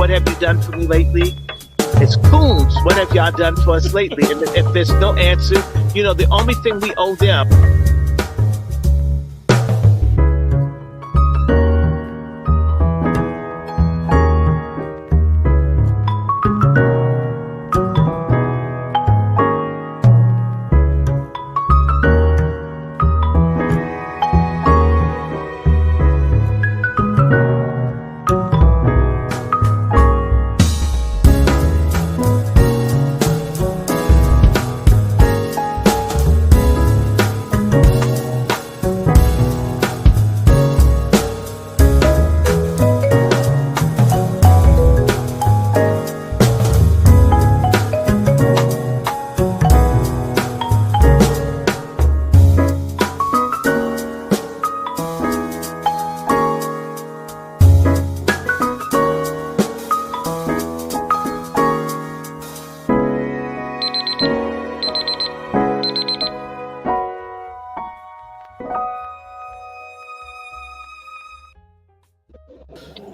what have you done for me lately? It's Coons, what have y'all done for us lately? And if there's no answer, the only thing we owe them.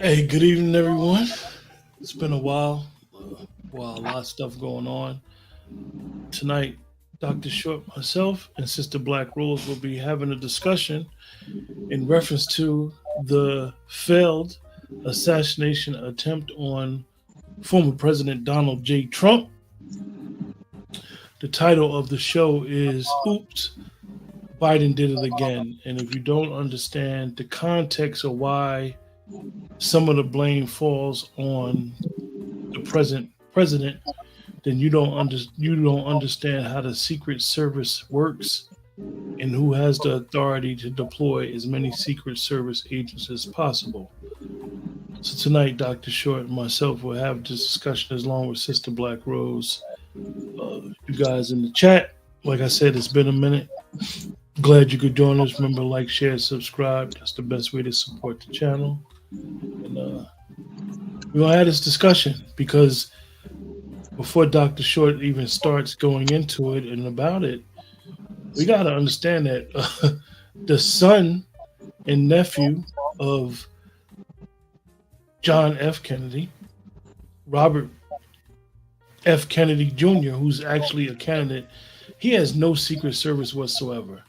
Hey, good evening, everyone. It's been a while. A lot of stuff going on. Tonight, Dr. Short, myself, and Sister Black Rose will be having a discussion in reference to the failed assassination attempt on former President Donald J. Trump. The title of the show is Oops, Biden Did It Again. And if you don't understand the context of why some of the blame falls on the present president, then you don't understand how the Secret Service works and who has the authority to deploy as many Secret Service agents as possible. So tonight, Dr. Short and myself will have this discussion along with Sister Black Rose. You guys in the chat, like I said, it's been a minute. Glad you could join us. Remember, like, share, subscribe. That's the best way to support the channel. And we're going to have this discussion because before Dr. Short even starts going into it and about it, we got to understand that the son and nephew of John F. Kennedy, Robert F. Kennedy Jr., who's actually a candidate, he has no Secret Service whatsoever.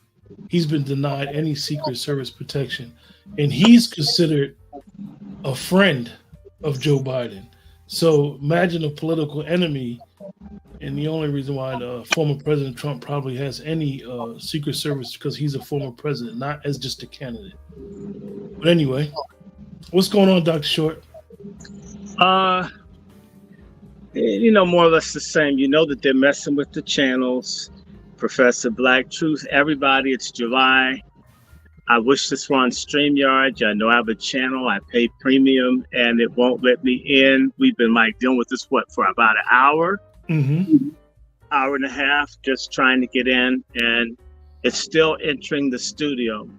He's been denied any Secret Service protection, and he's considered a friend of Joe Biden. So imagine a political enemy, and the only reason why the former President Trump probably has any Secret Service because he's a former president, not as just a candidate. But anyway, what's going on, Dr. Short? More or less the same. You know that they're messing with the channels. Professor Black Truth, everybody, it's July. I wish this were on StreamYard. I know I have a channel. I pay premium and it won't let me in. We've been dealing with this, for about an hour, hour and a half, just trying to get in, and it's still entering the studio.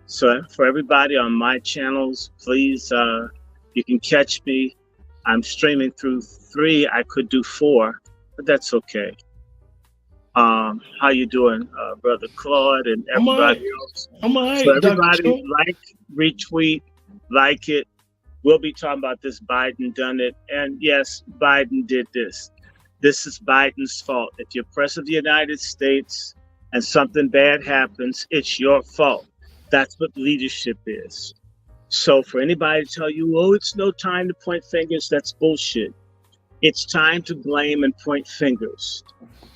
So for everybody on my channels, please, you can catch me. I'm streaming through 3. I could do 4, but that's okay. How you doing, Brother Claude and everybody else? I'm all right. So everybody retweet, like it. We'll be talking about this. Biden done it. And yes, Biden did this. This is Biden's fault. If you're president of the United States and something bad happens, it's your fault. That's what leadership is. So for anybody to tell you, oh, it's no time to point fingers, that's bullshit. It's time to blame and point fingers.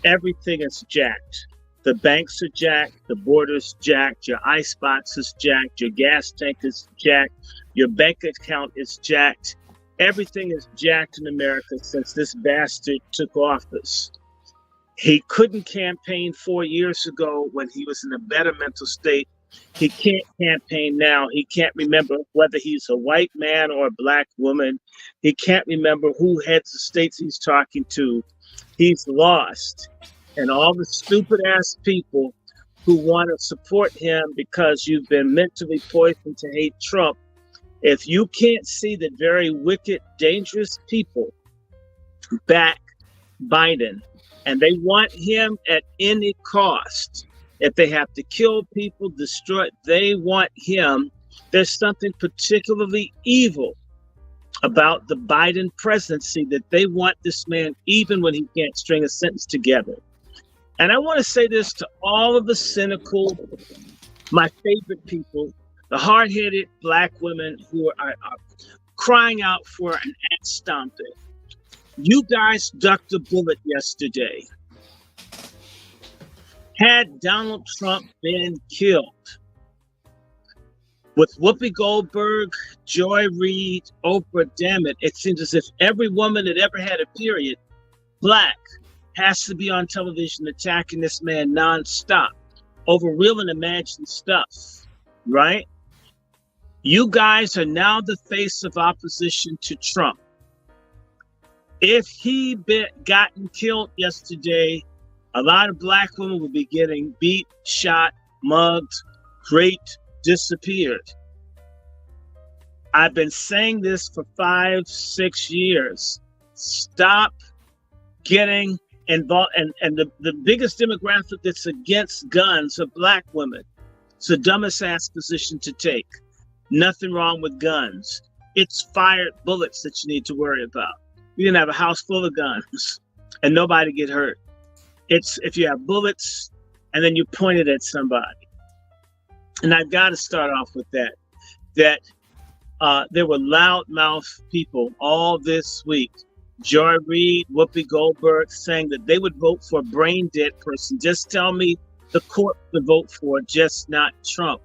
Everything is jacked. The banks are jacked, the border's jacked, your icebox is jacked, your gas tank is jacked, your bank account is jacked. Everything is jacked in America since this bastard took office. He couldn't campaign 4 years ago when he was in a better mental state. He can't campaign now. He can't remember whether he's a white man or a black woman. He can't remember who heads the states he's talking to. He's lost. And all the stupid ass people who want to support him because you've been mentally poisoned to hate Trump, if you can't see that very wicked, dangerous people back Biden and they want him at any cost, if they have to kill people, destroy, they want him, there's something particularly evil about the Biden presidency that they want this man even when he can't string a sentence together. And I want to say this to all of the cynical, my favorite people, the hard-headed Black women who are crying out for an axe stomping. You guys ducked a bullet yesterday. Had Donald Trump been killed, with Whoopi Goldberg, Joy Reid, Oprah, damn it seems as if every woman that ever had a period, Black, has to be on television attacking this man nonstop over real and imagined stuff, right? You guys are now the face of opposition to Trump. If he gotten killed yesterday, a lot of Black women would be getting beat, shot, mugged, raped, disappeared. I've been saying this for 5-6 years. Stop getting involved. And the biggest demographic that's against guns are Black women. It's the dumbest ass position to take. Nothing wrong with guns. It's fired bullets that you need to worry about. You can have a house full of guns and nobody get hurt. It's if you have bullets and then you point it at somebody. And I've got to start off with that there were loudmouth people all this week, Joy Reid, Whoopi Goldberg, saying that they would vote for a brain dead person. Just tell me the court to vote for, just not Trump.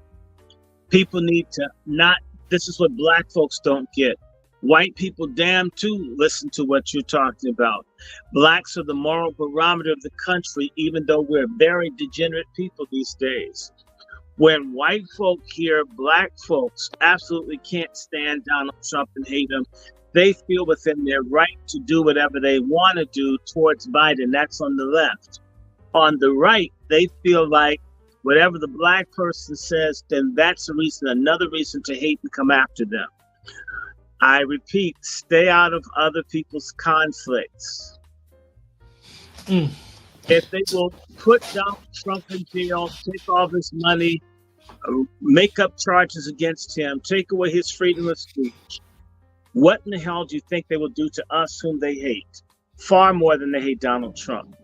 People need to not, this is what Black folks don't get. White people, damn too, listen to what you're talking about. Blacks are the moral barometer of the country, even though we're very degenerate people these days. When white folk hear Black folks absolutely can't stand Donald Trump and hate him, they feel within their right to do whatever they want to do towards Biden. That's on the left. On the right, they feel like whatever the Black person says, then that's a reason, another reason to hate and come after them. I repeat, stay out of other people's conflicts. If they will put Donald Trump in jail, take all his money, make up charges against him, take away his freedom of speech, what in the hell do you think they will do to us whom they hate? Far more than they hate Donald Trump.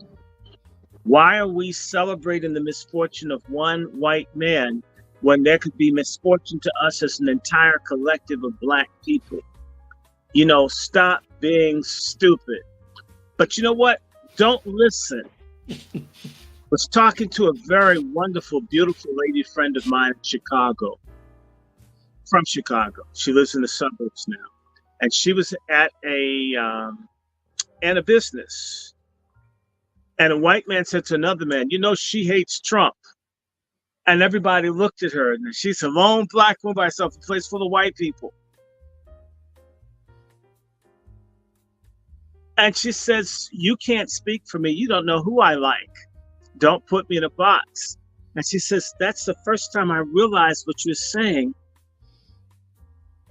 Why are we celebrating the misfortune of one white man when there could be misfortune to us as an entire collective of Black people? You know, stop being stupid. But you know what? Don't listen. Was talking to a very wonderful, beautiful lady friend of mine in Chicago, from Chicago. She lives in the suburbs now. And she was at a business. And a white man said to another man, you know, she hates Trump. And everybody looked at her, and she's a lone Black woman by herself, a place full of white people. And she says, you can't speak for me. You don't know who I like. Don't put me in a box. And she says, that's the first time I realized what you're saying.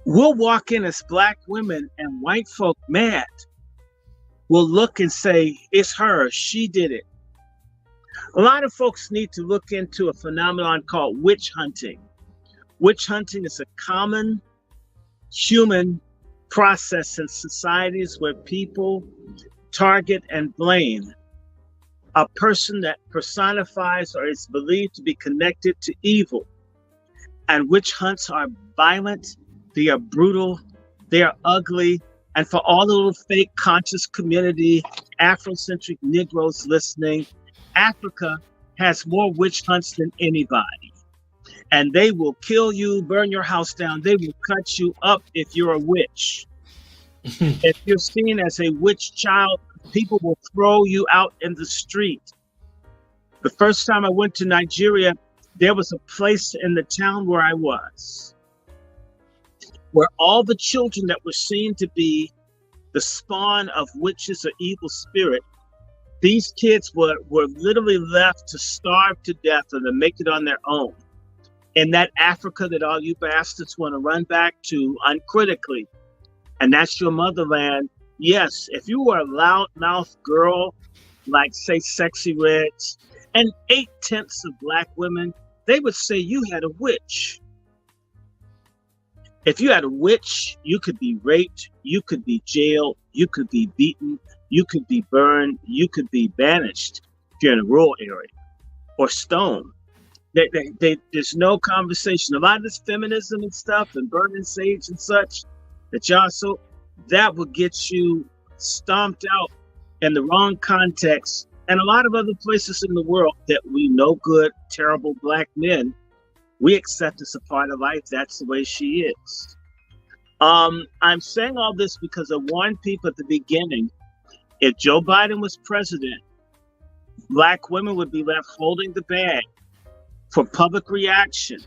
We'll walk in as Black women and white folk mad will look and say, it's her, she did it. A lot of folks need to look into a phenomenon called witch hunting. Witch hunting is a common human process in societies where people target and blame a person that personifies or is believed to be connected to evil. And witch hunts are violent, they are brutal, they are ugly. And for all the little fake conscious community, Afrocentric Negroes listening, Africa has more witch hunts than anybody. And they will kill you, burn your house down. They will cut you up if you're a witch. If you're seen as a witch child, people will throw you out in the street. The first time I went to Nigeria, there was a place in the town where I was, where all the children that were seen to be the spawn of witches or evil spirit, these kids were literally left to starve to death or to make it on their own. In that Africa that all you bastards want to run back to uncritically, and that's your motherland. Yes, if you were a loudmouth girl, like say Sexy Reds, and 8/10 of Black women, they would say you had a witch. If you had a witch, you could be raped, you could be jailed, you could be beaten, you could be burned, you could be banished if you're in a rural area, or stoned. There's no conversation. A lot of this feminism and stuff and burning sage and such that y'all that will get you stomped out in the wrong context. And a lot of other places in the world that we know good, terrible black men, we accept as a part of life. That's the way she is. I'm saying all this because I warned people at the beginning, if Joe Biden was president, black women would be left holding the bag for public reaction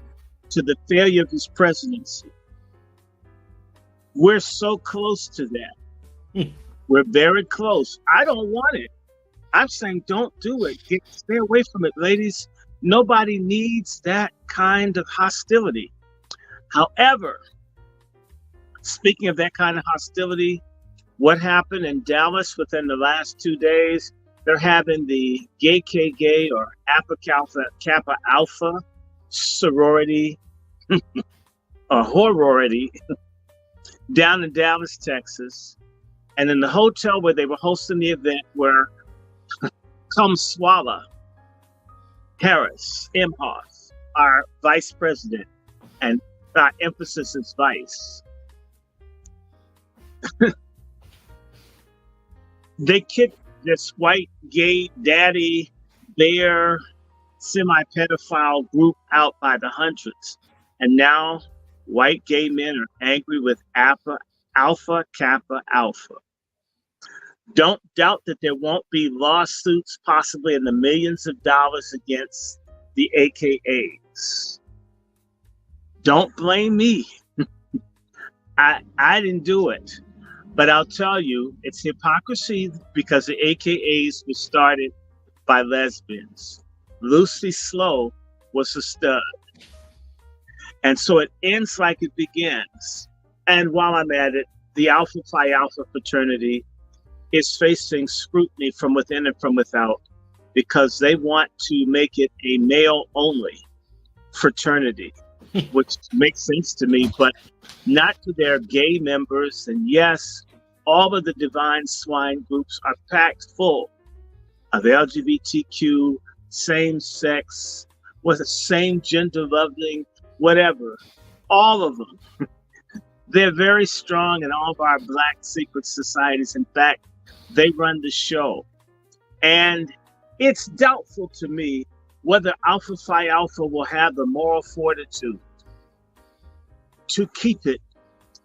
to the failure of his presidency. We're so close to that. We're very close. I don't want it. I'm saying don't do it. Stay away from it, ladies. Nobody needs that kind of hostility. However, speaking of that kind of hostility, what happened in Dallas within the last 2 days, they're having the gay or Kappa Alpha sorority or horrority down in Dallas, Texas. And in the hotel where they were hosting the event where Kamala Harris, Imhoff, our vice president, and our emphasis is vice. They kicked this white gay daddy bear semi-pedophile group out by the hundreds. And now white gay men are angry with Alpha Kappa Alpha. Don't doubt that there won't be lawsuits, possibly in the millions of dollars, against the AKAs. Don't blame me. I didn't do it. But I'll tell you, it's hypocrisy because the AKAs were started by lesbians. Lucy Slowe was a stud. And so it ends like it begins. And while I'm at it, the Alpha Phi Alpha fraternity is facing scrutiny from within and from without because they want to make it a male-only fraternity, which makes sense to me, but not to their gay members. And yes, all of the divine swine groups are packed full of LGBTQ, same-sex, with the same gender-loving, whatever, all of them. They're very strong in all of our black secret societies. In fact, they run the show. And it's doubtful to me whether Alpha Phi Alpha will have the moral fortitude to keep it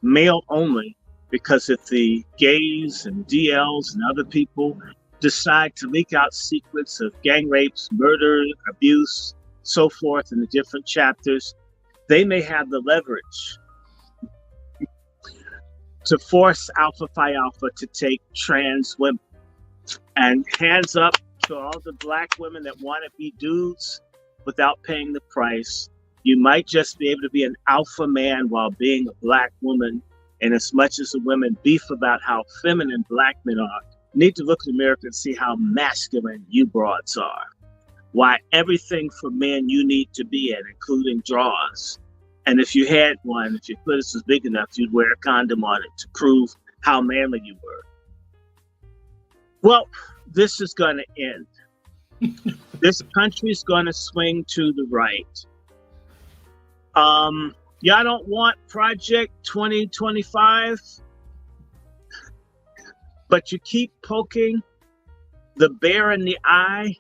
male only, because if the gays and DLs and other people decide to leak out secrets of gang rapes, murder, abuse, so forth in the different chapters, they may have the leverage to force Alpha Phi Alpha to take trans women. And hands up to all the black women that want to be dudes without paying the price. You might just be able to be an alpha man while being a black woman. And as much as the women beef about how feminine black men are, you need to look in the mirror and see how masculine you broads are. Why everything for men you need to be in, including drawers. And if you had one, if your clitoris was big enough, you'd wear a condom on it to prove how manly you were. Well, this is going to end. This country is going to swing to the right. Y'all don't want Project 2025, but you keep poking the bear in the eye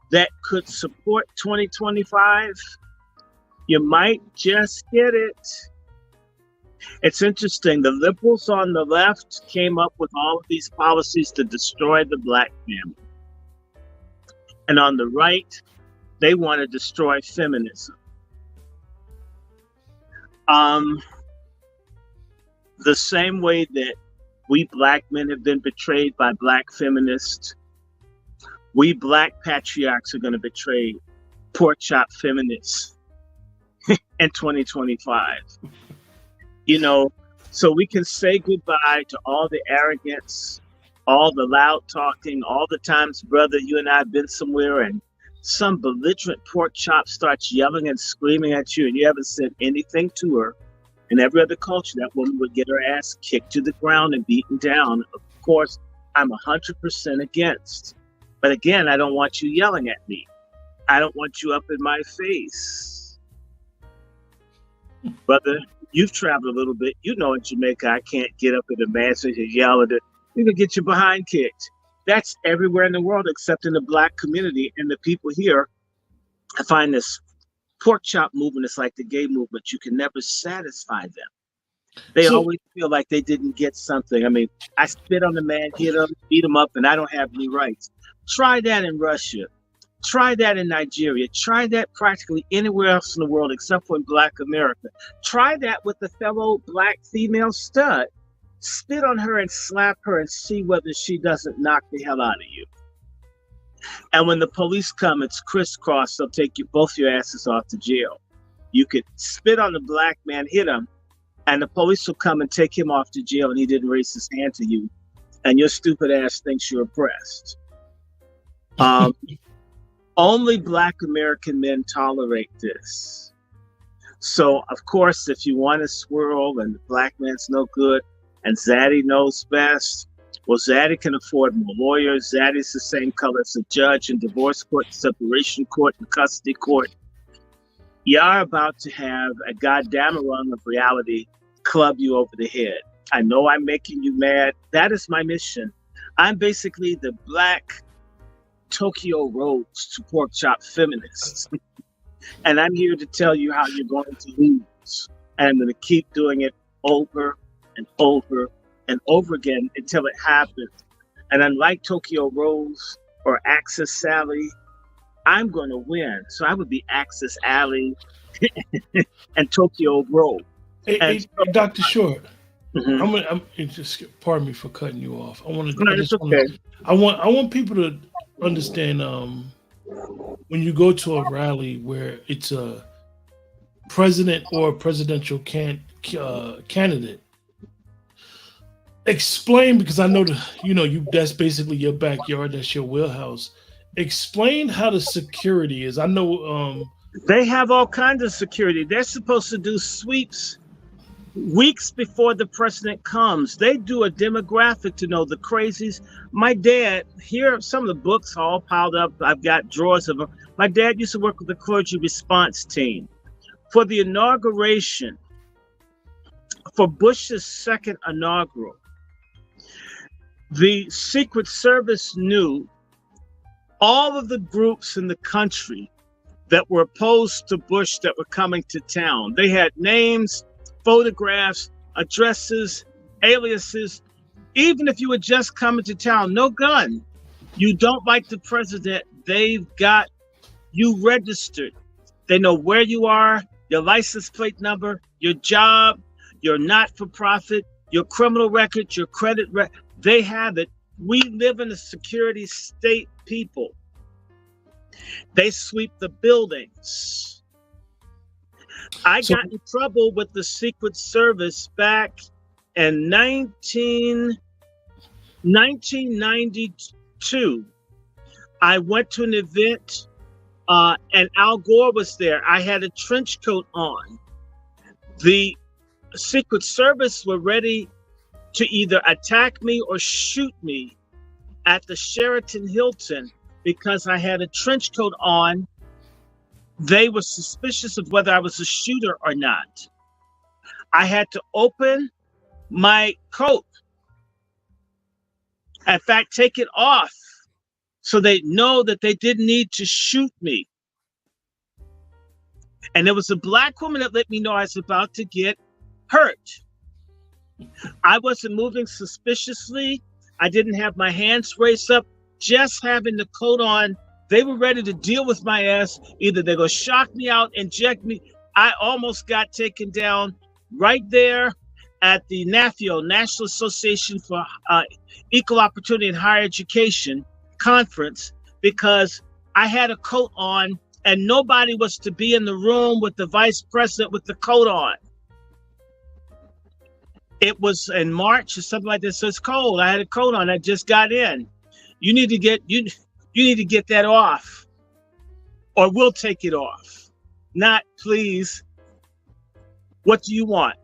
that could support 2025. You might just get it. It's interesting. The liberals on the left came up with all of these policies to destroy the black family. And on the right, they want to destroy feminism. The same way that we black men have been betrayed by black feminists, we black patriarchs are going to betray pork chop feminists in 2025. You know, so we can say goodbye to all the arrogance, all the loud talking, all the times, brother, you and I have been somewhere and some belligerent pork chop starts yelling and screaming at you and you haven't said anything to her. In every other culture, that woman would get her ass kicked to the ground and beaten down. Of course, I'm 100% against. But again, I don't want you yelling at me. I don't want you up in my face. Brother, you've traveled a little bit. You know in Jamaica, I can't get up in the mansion and yell at it. You can get your behind kicked. That's everywhere in the world except in the Black community. And the people here, I find this pork chop movement is like the gay movement. You can never satisfy them. They always feel like they didn't get something. I mean, I spit on the man, hit him, beat him up, and I don't have any rights. Try that in Russia. Try that in Nigeria. Try that practically anywhere else in the world except for in Black America. Try that with a fellow Black female stud. Spit on her and slap her and see whether she doesn't knock the hell out of you. And when the police come, it's crisscross. They'll take you both your asses off to jail. You could spit on the Black man, hit him, and the police will come and take him off to jail, and he didn't raise his hand to you, and your stupid ass thinks you're oppressed. Only Black American men tolerate this. So, of course, if you want to swirl and the Black man's no good and Zaddy knows best, well, Zaddy can afford more lawyers. Zaddy's the same color as a judge in divorce court, separation court, and custody court. You're about to have a goddamn run of reality club you over the head. I know I'm making you mad. That is my mission. I'm basically the Black Tokyo Rose to pork chop feminists. And I'm here to tell you how you're going to lose. And I'm going to keep doing it over and over and over again until it happens. And unlike Tokyo Rose or Axis Sally, I'm going to win. So I would be Axis Alley and Tokyo Rose. Hey, Dr. Short, I'm just pardon me for cutting you off. I want people to understand when you go to a rally where it's a president or a presidential candidate. Explain, because I know that's basically your backyard, that's your wheelhouse. Explain how the security is. I know they have all kinds of security. They're supposed to do sweeps weeks before the president comes. They do a demographic to know the crazies. My dad, here are some of the books all piled up. I've got drawers of them. My dad used to work with the clergy response team. For the inauguration, for Bush's second inaugural, the Secret Service knew all of the groups in the country that were opposed to Bush that were coming to town. They had names, photographs, addresses, aliases. Even if you were just coming to town, no gun, you don't like the president, they've got you registered. They know where you are, your license plate number, your job, your not-for-profit, your criminal record, your credit record. They have it. We live in a security state, people. They sweep the buildings. I got in trouble with the Secret Service back in 1992. I went to an event and Al Gore was there. I had a trench coat on. The Secret Service were ready to either attack me or shoot me at the Sheraton Hilton because I had a trench coat on. They were suspicious of whether I was a shooter or not. I had to open my coat. In fact, take it off so they know that they didn't need to shoot me. And there was a Black woman that let me know I was about to get hurt. I wasn't moving suspiciously. I didn't have my hands raised up. Just having the coat on, they were ready to deal with my ass. Either they're going to shock me out, inject me. I almost got taken down right there at the NAFIO, National Association for Equal Opportunity in Higher Education conference, because I had a coat on and nobody was to be in the room with the vice president with the coat on. It was in March or something like this, so it's cold. I had a coat on. I just got in. You need to get that off, or we'll take it off. Not, please. What do you want?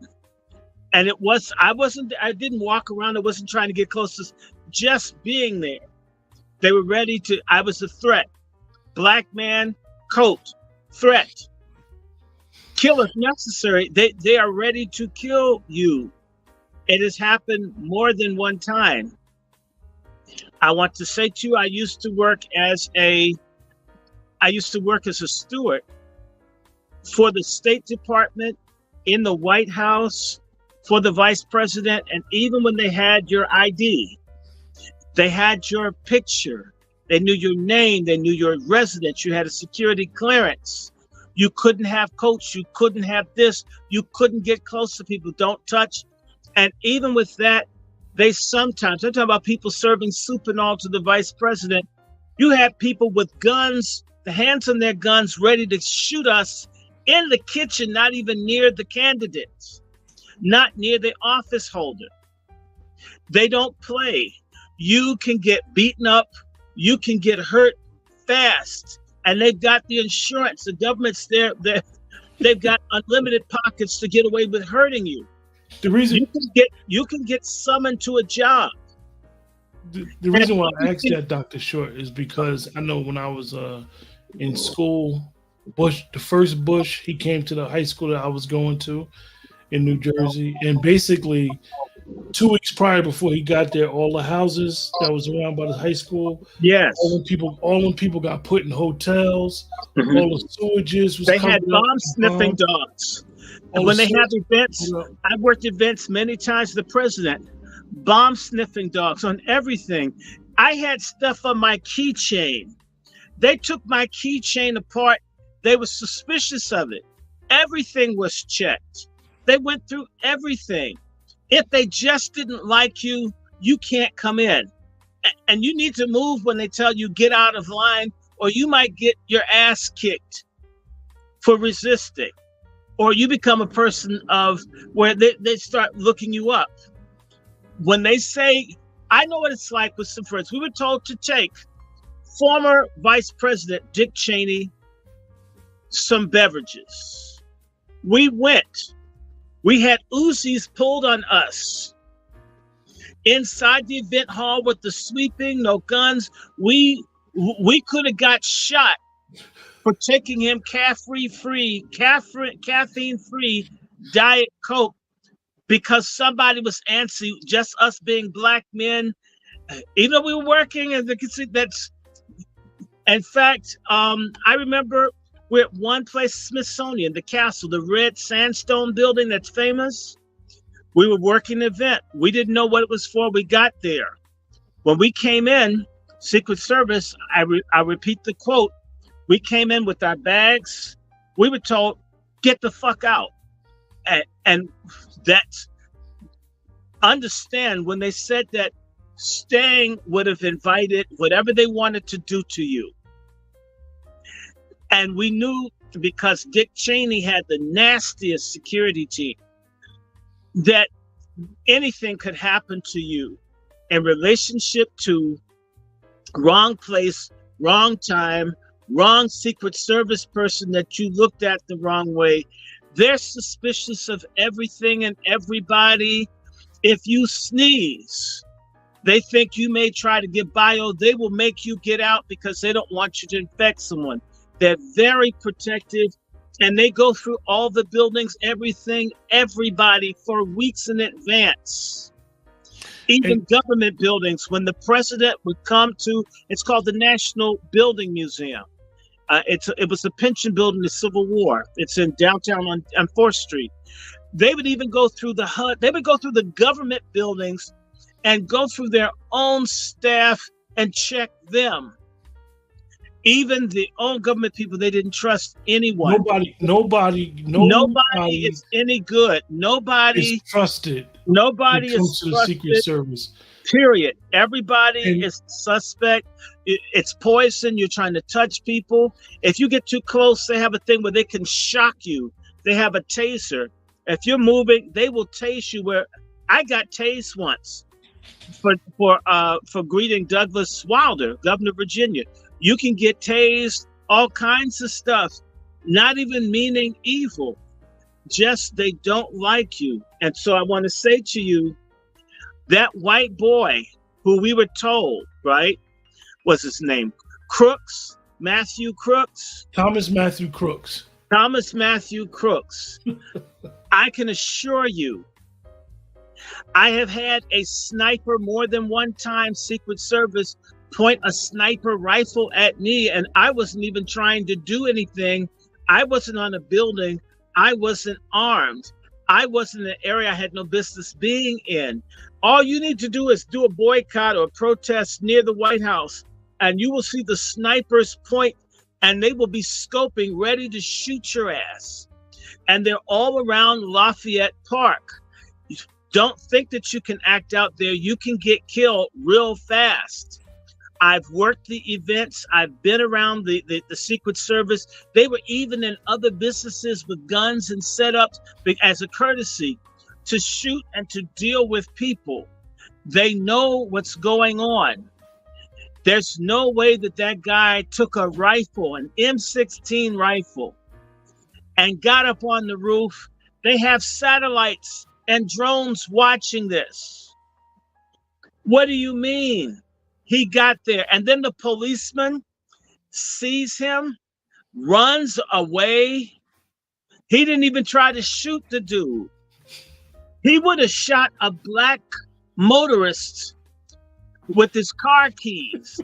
And I didn't walk around. I wasn't trying to get close. Just being there. They were ready to, I was a threat. Black man, coat, threat. Kill if necessary. They are ready to kill you. It has happened more than one time. I want to say to you, I used to work as a steward for the State Department, in the White House, for the vice president, and even when they had your ID, they had your picture, they knew your name, they knew your residence, you had a security clearance. You couldn't have coats, you couldn't have this, you couldn't get close to people, don't touch. And even with that, they sometimes, I'm talking about people serving soup and all to the vice president, you had people with guns, the hands on their guns, ready to shoot us in the kitchen, not even near the candidates, not near the office holder. They don't play. You can get beaten up, you can get hurt fast, and they've got the insurance. The government's there. They've got unlimited pockets to get away with hurting you. The reason you can get summoned to a job. The reason why I asked that, Dr. Short, is because I know when I was in school, the first Bush, he came to the high school that I was going to in New Jersey, and basically 2 weeks prior, before he got there, all the houses that was around by the high school, yes, all them people got put in hotels. Mm-hmm. All the sewages was they had bomb sniffing dogs. And when they have events, I've worked events many times. The president, bomb sniffing dogs on everything. I had stuff on my keychain. They took my keychain apart. They were suspicious of it. Everything was checked. They went through everything. If they just didn't like you, you can't come in. And you need to move when they tell you get out of line, or you might get your ass kicked for resisting. Or you become a person of where they start looking you up. When they say, I know what it's like with some friends. We were told to take former Vice President Dick Cheney some beverages. We went. We had Uzis pulled on us. Inside the event hall with the sweeping, no guns. We could have got shot for taking him caffeine-free Diet Coke because somebody was antsy, just us being black men. Even though we were working, and that's, in fact, I remember we're at one place, Smithsonian, the castle, the red sandstone building that's famous. We were working an event. We didn't know what it was for. We got there. When we came in, Secret Service, I repeat the quote, we came in with our bags. We were told, get the fuck out. And that's, understand when they said that staying would have invited whatever they wanted to do to you. And we knew, because Dick Cheney had the nastiest security team, that anything could happen to you in relationship to wrong place, wrong time, wrong Secret Service person that you looked at the wrong way. They're suspicious of everything and everybody. If you sneeze, they think you may try to get bio. They will make you get out because they don't want you to infect someone. They're very protective, and they go through all the buildings, everything, everybody for weeks in advance. Even government buildings, when the president would come to, it's called the National Building Museum. It was a pension building in the Civil War. It's in downtown on 4th Street. They would even go through the HUD. They would go through the government buildings and go through their own staff and check them. Even the own government people, they didn't trust anyone. Nobody is any good. Nobody is trusted. Nobody is trusted. The Secret Service. Period. Everybody is suspect. It's poison. You're trying to touch people. If you get too close, they have a thing where they can shock you. They have a taser. If you're moving, they will tase you. Where I got tased once for greeting Douglas Wilder, governor of Virginia. You can get tased, all kinds of stuff, not even meaning evil. just they don't like you. And so I want to say to you, that white boy who we were told, right? What's his name? Crooks, Matthew Crooks. Thomas Matthew Crooks. Thomas Matthew Crooks. I can assure you, I have had a sniper more than one time, Secret Service, point a sniper rifle at me, and I wasn't even trying to do anything. I wasn't on a building. I wasn't armed. I wasn't in an area I had no business being in. All you need to do is do a boycott or a protest near the White House, and you will see the snipers point, and they will be scoping, ready to shoot your ass. And they're all around Lafayette Park. Don't think that you can act out there. You can get killed real fast. I've worked the events. I've been around the Secret Service. They were even in other businesses with guns and setups as a courtesy to shoot and to deal with people. They know what's going on. There's no way that that guy took a rifle, an M16 rifle, and got up on the roof. They have satellites and drones watching this. What do you mean? He got there, and then the policeman sees him, runs away. He didn't even try to shoot the dude. He would have shot a black motorist with his car keys,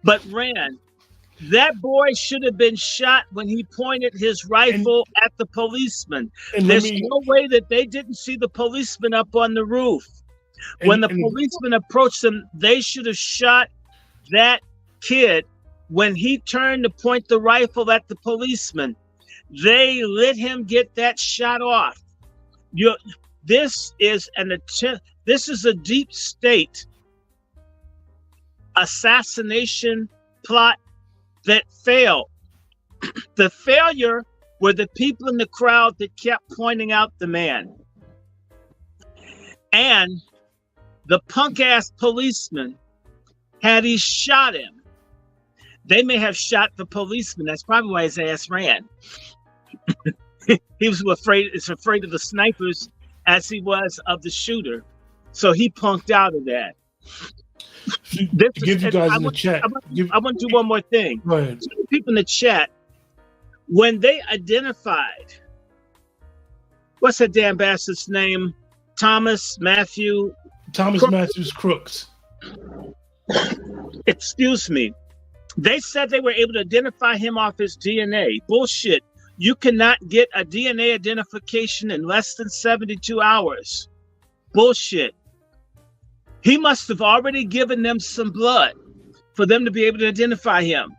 but ran. That boy should have been shot when he pointed his rifle at the policeman. There's no way that they didn't see the policeman up on the roof. When the policeman approached them, they should have shot that kid when he turned to point the rifle at the policeman. They let him get that shot off. This is an attempt. This is a deep state assassination plot that failed. The failure were the people in the crowd that kept pointing out the man. And the punk-ass policeman, had he shot him, they may have shot the policeman. That's probably why his ass ran. He was afraid of the snipers as he was of the shooter. So he punked out of that. Give you guys in the chat. I want to do one more thing. Go ahead. People in the chat, when they identified, what's that damn bastard's name? Thomas Matthews Crooks. Excuse me. They said they were able to identify him off his DNA. Bullshit. You cannot get a DNA identification in less than 72 hours. Bullshit. He must have already given them some blood for them to be able to identify him.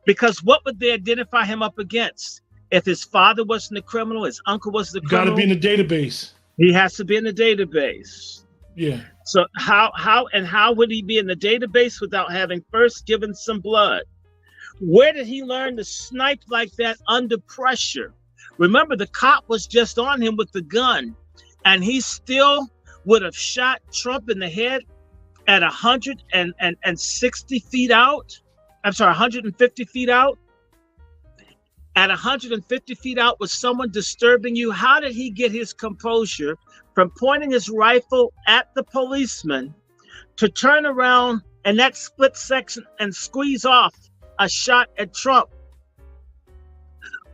Because what would they identify him up against? If his father wasn't a criminal, his uncle was the criminal. Got to be in the database. He has to be in the database. Yeah. So how would he be in the database without having first given some blood? Where did he learn to snipe like that under pressure? Remember, the cop was just on him with the gun, and he still would have shot Trump in the head at 160 feet out. I'm sorry, 150 feet out. At 150 feet out with someone disturbing you, how did he get his composure from pointing his rifle at the policeman to turn around in that split second and squeeze off a shot at Trump?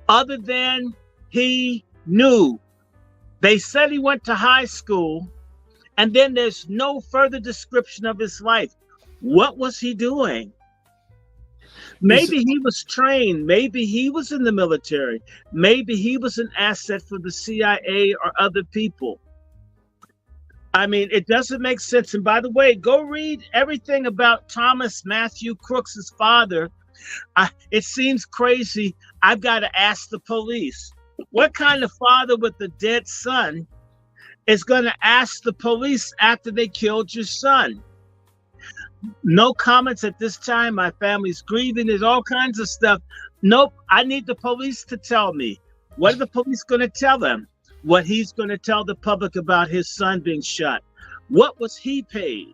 Other than he knew. They said he went to high school, and then there's no further description of his life. What was he doing? Maybe he was trained. Maybe he was in the military. Maybe he was an asset for the CIA or other people. I mean, it doesn't make sense. And by the way, go read everything about Thomas Matthew Crooks' father. It seems crazy. I've got to ask the police. What kind of father with a dead son is going to ask the police after they killed your son? No comments at this time. My family's grieving. There's all kinds of stuff. Nope. I need the police to tell me. What are the police going to tell them? What he's going to tell the public about his son being shot. What was he paid?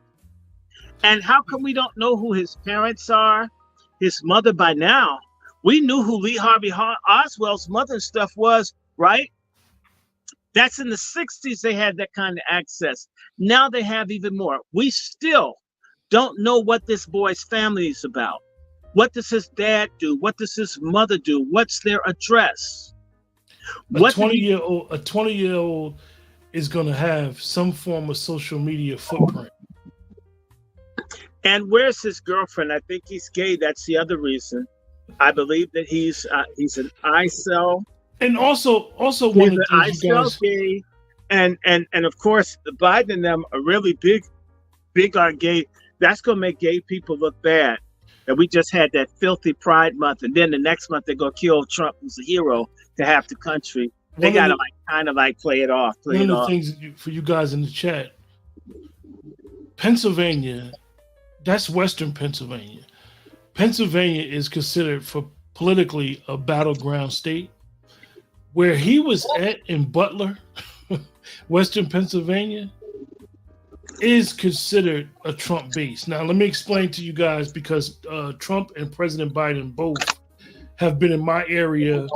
And how come we don't know who his parents are? His mother by now We knew who Lee Harvey Oswald's mother and stuff was, right? That's in the 60s they had that kind of access. Now they have even more. We still don't know what this boy's family is about. What does his dad do? What does his mother do? What's their address? A 20-year-old is going to have some form of social media footprint. And where's his girlfriend? I think he's gay. That's the other reason. I believe that he's an ICEL. And also He's one of an the things you ICEL guys, gay. And of course, Biden and them are really big on gay. That's going to make gay people look bad. And we just had that filthy Pride Month. And then the next month, they're going to kill Trump, who's a hero to half the country. They got to kind of play it off. One of the things for you guys in the chat, Pennsylvania, that's Western Pennsylvania. Pennsylvania is considered for politically a battleground state. Where he was at in Butler, Western Pennsylvania, is considered a Trump base. Now, let me explain to you guys, because Trump and President Biden both have been in my area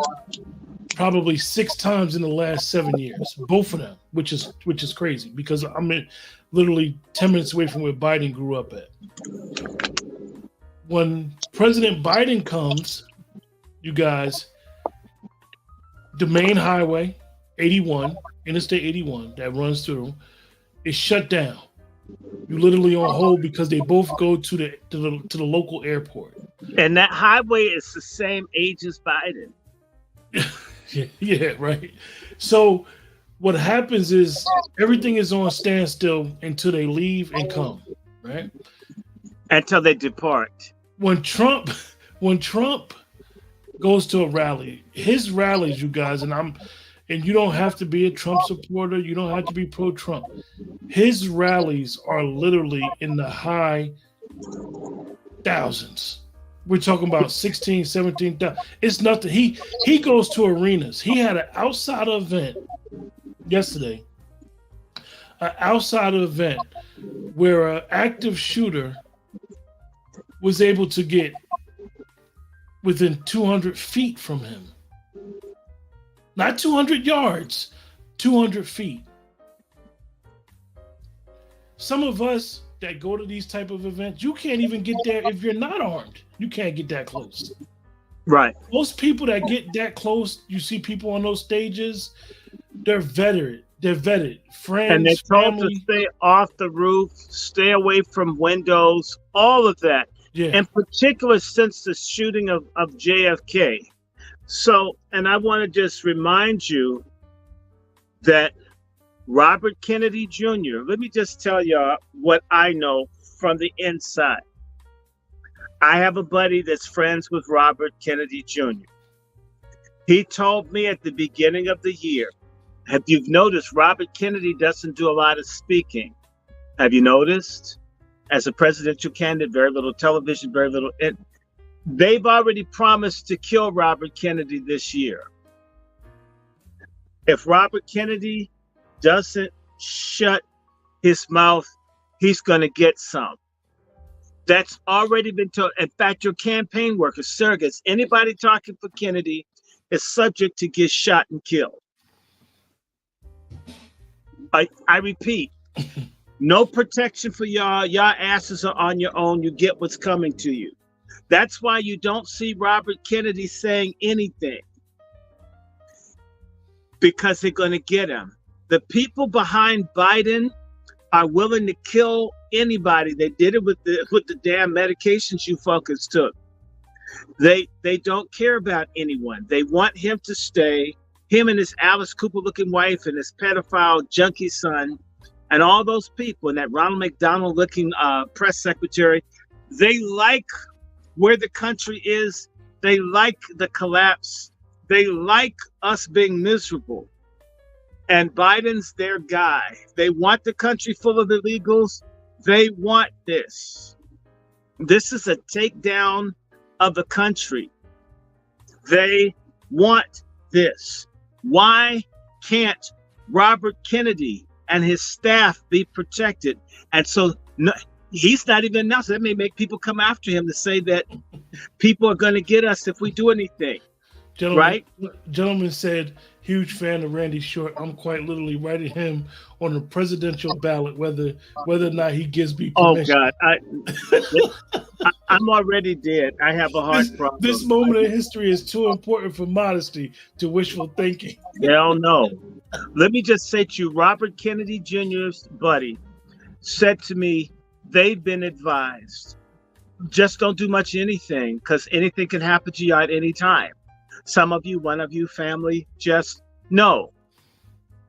probably 6 times in the last 7 years, both of them, which is crazy, because I'm literally 10 minutes away from where Biden grew up at. When President Biden comes, you guys, the main highway, 81, Interstate 81, that runs through, is shut down. You literally on hold because they both go to the local airport. And that highway is the same age as Biden. Yeah, right. So what happens is everything is on standstill until they leave and come, right? Until they depart. When Trump goes to a rally, his rallies, you guys, and you don't have to be a Trump supporter, you don't have to be pro-Trump. His rallies are literally in the high thousands. We're talking about 16, 17,000. It's nothing. He goes to arenas. He had an outside event yesterday, where an active shooter was able to get within 200 feet from him. Not 200 yards, 200 feet. Some of us that go to these type of events, you can't even get there if you're not armed. You can't get that close. Right. Most people that get that close, you see people on those stages, they're vetted. They're vetted. Friends, and they're told family. to stay off the roof, stay away from windows, all of that. Yeah. In particular, since the shooting of JFK. So, and I want to just remind you that Robert Kennedy Jr., let me just tell y'all what I know from the inside. I have a buddy that's friends with Robert Kennedy Jr. He told me at the beginning of the year, have you noticed Robert Kennedy doesn't do a lot of speaking? Have you noticed? As a presidential candidate, very little television, very little. They've already promised to kill Robert Kennedy this year. If Robert Kennedy doesn't shut his mouth, he's going to get some. That's already been told. In fact, your campaign workers, surrogates, anybody talking for Kennedy is subject to get shot and killed. I repeat, no protection for y'all. Y'all asses are on your own. You get what's coming to you. That's why you don't see Robert Kennedy saying anything, because they're going to get him. The people behind Biden are willing to kill anybody. They did it with the damn medications you fuckers took. They don't care about anyone. They want him to stay. Him and his Alice Cooper looking wife and his pedophile junkie son and all those people and that Ronald McDonald looking press secretary, they like where the country is. They like the collapse. They like us being miserable. And Biden's their guy. They want the country full of illegals. They want this. This is a takedown of the country. They want this. Why can't Robert Kennedy and his staff be protected? And so He's not even announced. That may make people come after him to say that people are going to get us if we do anything. Right? Gentleman said, huge fan of Randy Short. I'm quite literally writing him on the presidential ballot, whether or not he gives me permission. Oh God, I'm already dead. I have a heart problem. This moment in history is too important for modesty to wishful thinking. Hell no. Let me just say to you, Robert Kennedy Jr.'s buddy said to me, they've been advised, just don't do much anything, because anything can happen to you at any time. Some of you, one of you, family, just no.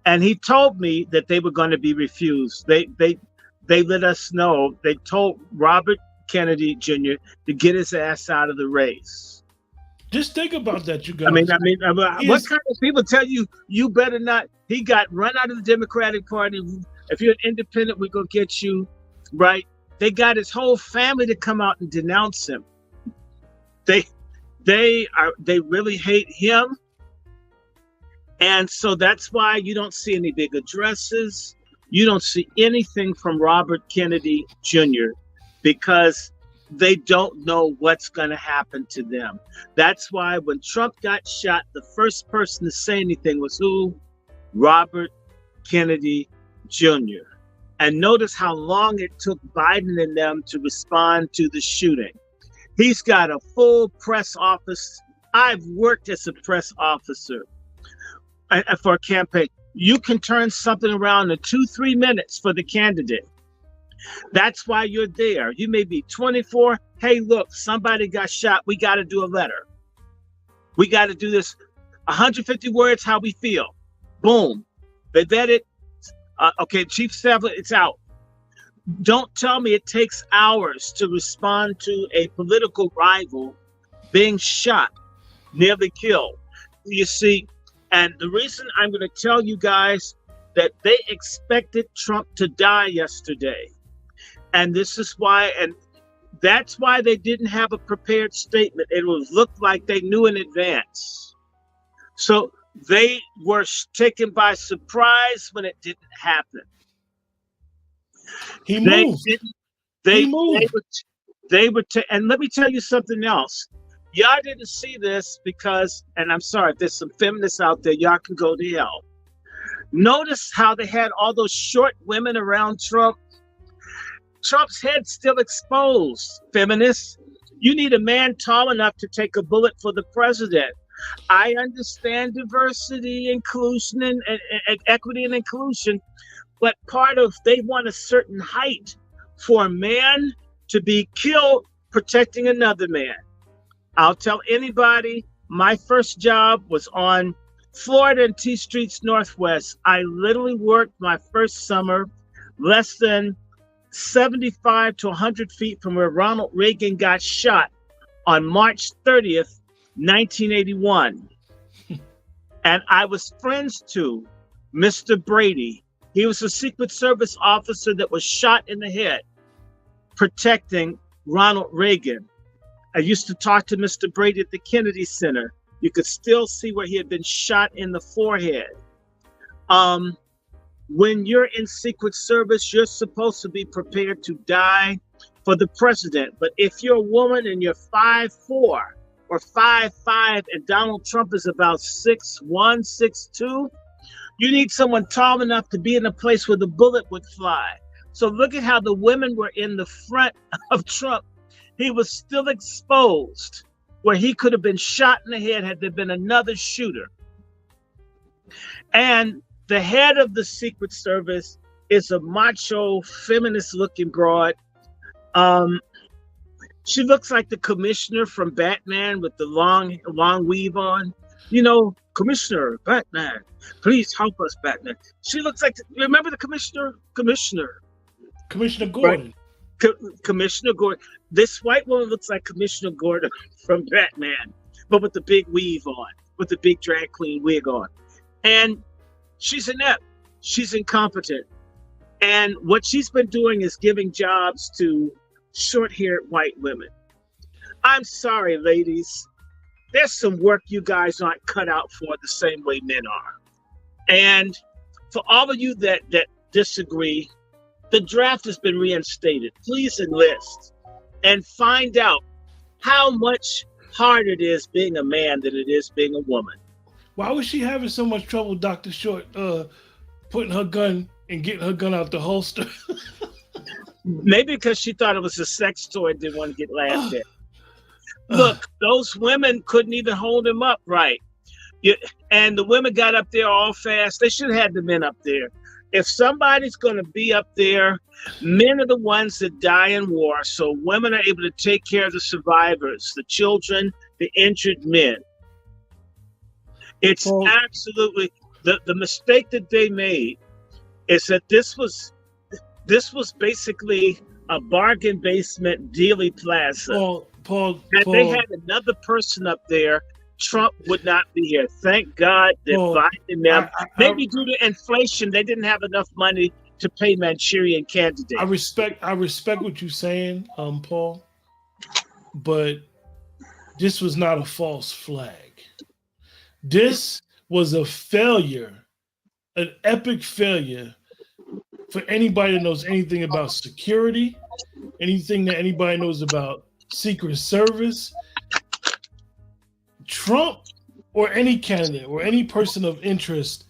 And he told me that they were going to be refused. They let us know. They told Robert Kennedy Jr. to get his ass out of the race. Just think about that, you guys. I mean, what kind of people tell you, you better not? He got run out of the Democratic Party. If you're an independent, we're going to get you, right? They got his whole family to come out and denounce him. They really hate him. And so that's why you don't see any big addresses. You don't see anything from Robert Kennedy Jr. because they don't know what's going to happen to them. That's why when Trump got shot, the first person to say anything was who? Robert Kennedy Jr. And notice how long it took Biden and them to respond to the shooting. He's got a full press office. I've worked as a press officer for a campaign. You can turn something around in 2-3 minutes for the candidate. That's why you're there. You may be 24. Hey, look, somebody got shot. We got to do a letter. We got to do this. 150 words, how we feel. Boom. They vet it. Okay, Chief Staff, it's out. Don't tell me it takes hours to respond to a political rival being shot, nearly killed. You see, and the reason I'm going to tell you guys that they expected Trump to die yesterday. And this is why, and that's why they didn't have a prepared statement. It was looked like they knew in advance. So they were taken by surprise when it didn't happen. He moved. They were, and let me tell you something else. Y'all didn't see this because, and I'm sorry, if there's some feminists out there, y'all can go to hell. Notice how they had all those short women around Trump. Trump's head still exposed, feminists. You need a man tall enough to take a bullet for the president. I understand diversity, inclusion, and equity and inclusion, but part of, they want a certain height for a man to be killed protecting another man. I'll tell anybody, my first job was on Florida and T Streets Northwest. I literally worked my first summer less than 75 to 100 feet from where Ronald Reagan got shot on March 30th, 1981. And I was friends to Mr. Brady. He was a Secret Service officer that was shot in the head protecting Ronald Reagan. I used to talk to Mr. Brady at the Kennedy Center. You could still see where he had been shot in the forehead. When you're in Secret Service, you're supposed to be prepared to die for the president. But if you're a woman and you're 5'4" or 5'5", and Donald Trump is about 6'1", 6'2", you need someone tall enough to be in a place where the bullet would fly. So look at how the women were in the front of Trump. He was still exposed, where he could have been shot in the head had there been another shooter. And the head of the Secret Service is a macho, feminist-looking broad. She looks like the commissioner from Batman with the long weave on. You know, Commissioner Batman, please help us, Batman. She looks like, remember the commissioner? Commissioner Gordon. Right? Commissioner Gordon. This white woman looks like Commissioner Gordon from Batman, but with the big weave on, with the big drag queen wig on. And she's inept. She's incompetent. And what she's been doing is giving jobs to short-haired white women. I'm sorry, ladies. There's some work you guys aren't cut out for the same way men are. And for all of you that disagree, The draft has been reinstated. Please enlist and find out how much harder it is being a man than it is being a woman. Why was she having so much trouble, Dr. Short, putting her gun and getting her gun out the holster? Maybe because she thought it was a sex toy and didn't want to get laughed at. Look, those women couldn't even hold him up right. And the women got up there all fast. They should have had the men up there. If somebody's going to be up there, men are the ones that die in war. So women are able to take care of the survivors, the children, the injured men. It's absolutely the mistake that they made is that this was basically a bargain basement dealy plaza. Had they had another person up there, Trump would not be here. Thank God that Biden and them, maybe due to inflation, they didn't have enough money to pay Manchurian candidates. I respect what you're saying, Paul, but this was not a false flag. This was a failure, an epic failure for anybody that knows anything about security, anything that anybody knows about Secret Service. Trump or any candidate or any person of interest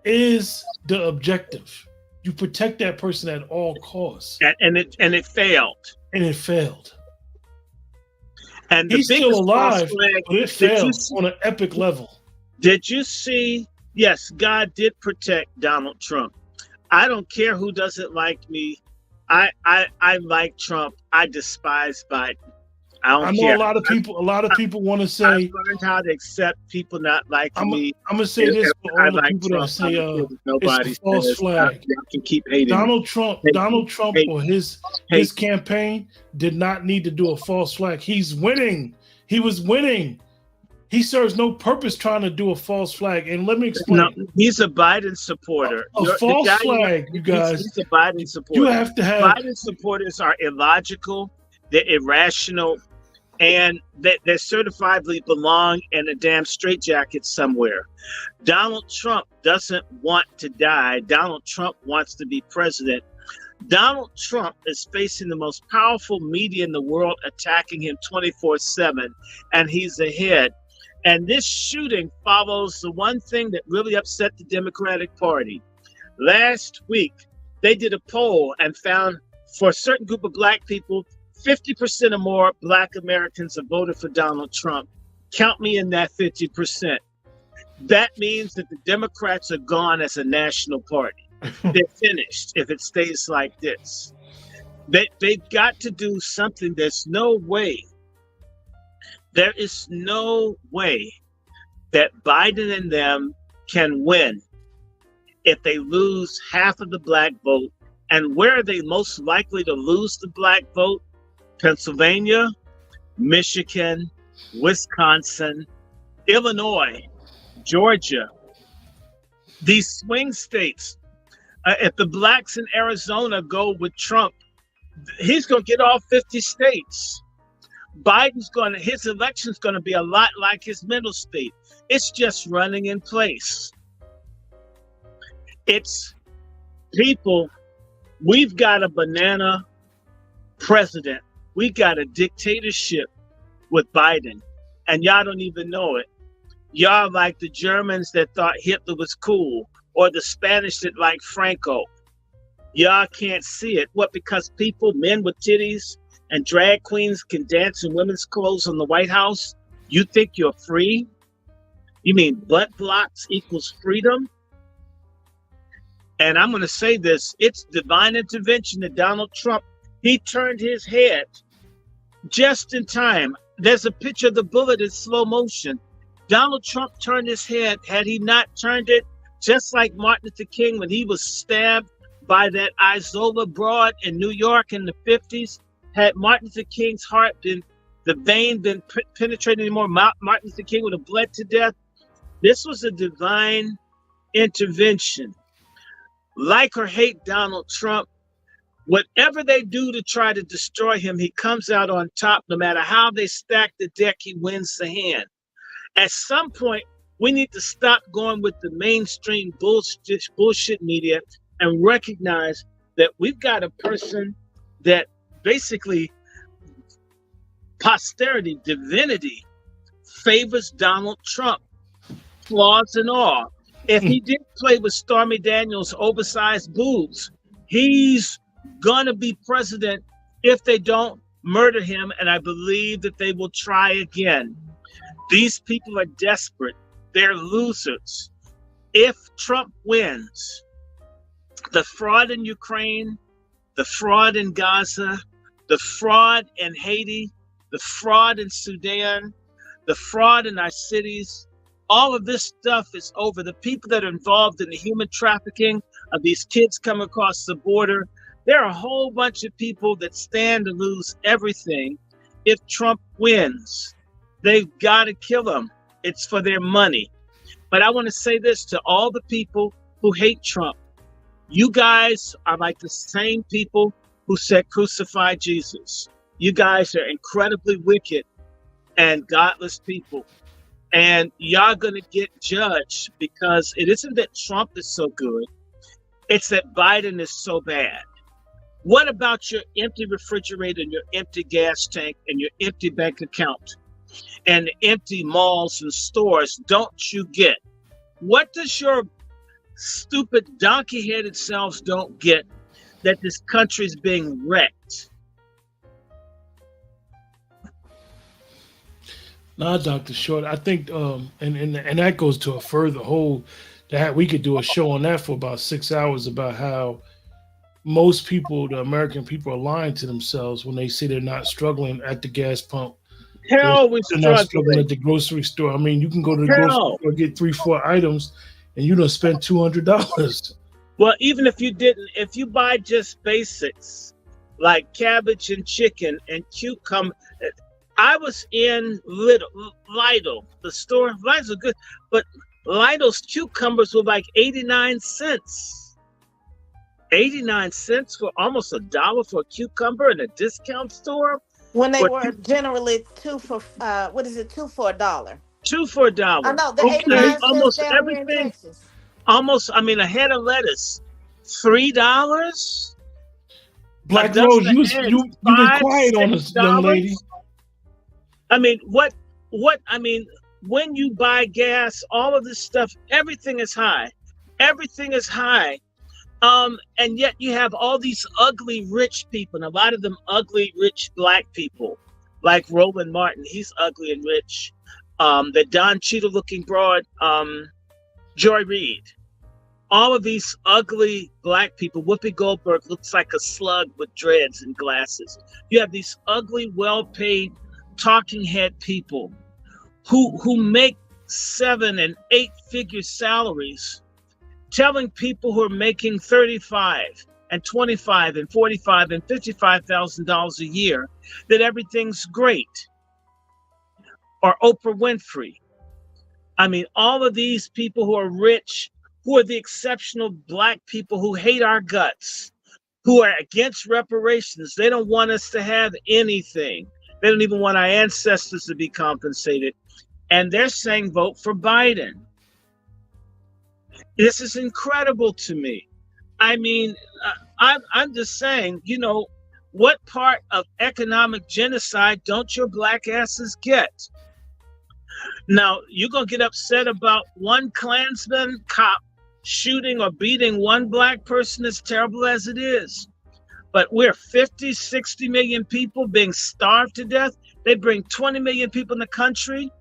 is the objective. You protect that person at all costs. And it failed. And it failed. And he's still alive, but it failed on an epic level. Did you see? Yes, God did protect Donald Trump. I don't care who doesn't like me. I like Trump. I despise Biden. I know a lot of people want to say. I've learned how to accept people not liking me. I'm gonna say this for all the people that say it's a false flag. I can keep hating Donald Trump or his campaign did not need to do a false flag. He's winning. He was winning. He serves no purpose trying to do a false flag. And let me explain. No, he's a Biden supporter. A false flag, you guys. He's a Biden supporter. You have to have Biden supporters are illogical. They're irrational. And they certifiably belong in a damn straitjacket somewhere. Donald Trump doesn't want to die. Donald Trump wants to be president. Donald Trump is facing the most powerful media in the world attacking him 24/7, and he's ahead. And this shooting follows the one thing that really upset the Democratic Party. Last week, they did a poll and found for a certain group of Black people, 50% or more Black Americans have voted for Donald Trump. Count me in that 50%. That means that the Democrats are gone as a national party. They're finished if it stays like this. They've got to do something. There is no way that Biden and them can win if they lose half of the Black vote. And where are they most likely to lose the Black vote? Pennsylvania, Michigan, Wisconsin, Illinois, Georgia, these swing states. If the Blacks in Arizona go with Trump, he's going to get all 50 states. His election's going to be a lot like his middle state. It's just running in place. It's people, we've got a banana president. We got a dictatorship with Biden, and y'all don't even know it. Y'all like the Germans that thought Hitler was cool, or the Spanish that like Franco. Y'all can't see it. What, because men with titties and drag queens can dance in women's clothes in the White House? You think you're free? You mean butt blocks equals freedom? And I'm going to say this, it's divine intervention that Donald Trump, he turned his head just in time. There's a picture of the bullet in slow motion. Donald Trump turned his head. Had he not turned it, just like Martin Luther King when he was stabbed by that Isola broad in New York in the 50s, had Martin Luther King's heart been penetrated anymore, Martin Luther King would have bled to death. This was a divine intervention. Like or hate Donald Trump, whatever they do to try to destroy him, he comes out on top. No matter how they stack the deck, he wins the hand. At some point, we need to stop going with the mainstream bullshit media and recognize that we've got a person that basically posterity, divinity, favors Donald Trump, flaws and all. If he did play with Stormy Daniels' oversized boobs, he's gonna be president if they don't murder him, and I believe that they will try again. These people are desperate. They're losers. If Trump wins, the fraud in Ukraine, the fraud in Gaza, the fraud in Haiti, the fraud in Sudan, the fraud in our cities, all of this stuff is over. The people that are involved in the human trafficking of these kids coming across the border, there are a whole bunch of people that stand to lose everything if Trump wins. They've got to kill him. It's for their money. But I want to say this to all the people who hate Trump. You guys are like the same people who said crucify Jesus. You guys are incredibly wicked and godless people. And y'all going to get judged because it isn't that Trump is so good. It's that Biden is so bad. What about your empty refrigerator and your empty gas tank and your empty bank account and empty malls and stores don't you get? What does your stupid donkey-headed selves don't get that this country is being wrecked? Nah, Dr. Short, I think, and that goes to a further whole, that we could do a show on that for about 6 hours about how most people, the American people, are lying to themselves when they say they're not struggling at the gas pump. Hell, we're not struggling at the grocery store. I mean, you can go to the grocery store, get 3-4 items, and you don't spend $200. Well, even if you didn't, if you buy just basics like cabbage and chicken and cucumber. I was in Lidl, the store. Lidl's are good, but Lidl's cucumbers were like 89 cents. 89 cents for almost $1 for a cucumber in a discount store. When they were generally two for $1. 2 for $1. I know the 89 almost cents down everything. Here in Texas. Almost, I mean, a head of lettuce, $3. Black Rose, you've been quiet on us, young lady. I mean, I mean, when you buy gas, all of this stuff, everything is high. Everything is high. And yet you have all these ugly rich people, and a lot of them ugly rich black people, like Roland Martin. He's ugly and rich. The Don Cheadle looking broad, Joy Reid. All of these ugly black people. Whoopi Goldberg looks like a slug with dreads and glasses. You have these ugly, well-paid talking head people who make 7 and 8 figure salaries, telling people who are making $35 and $25 and $45 and $55,000 a year that everything's great. Or Oprah Winfrey. I mean, all of these people who are rich, who are the exceptional black people who hate our guts, who are against reparations. They don't want us to have anything. They don't even want our ancestors to be compensated. And they're saying vote for Biden. This is incredible to me. I mean, I'm just saying, you know, what part of economic genocide don't your black asses get? Now, you're going to get upset about one Klansman cop shooting or beating one black person, as terrible as it is. But we're 50, 60 million people being starved to death. They bring 20 million people in the country.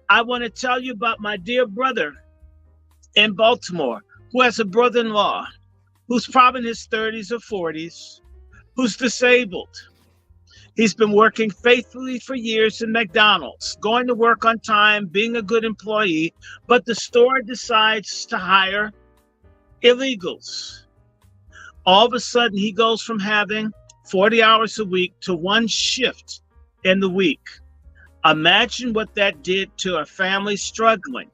I want to tell you about my dear brother in Baltimore, who has a brother-in-law who's probably in his 30s or 40s, who's disabled. He's been working faithfully for years in McDonald's, going to work on time, being a good employee, but the store decides to hire illegals. All of a sudden, he goes from having 40 hours a week to one shift in the week. Imagine what that did to a family struggling.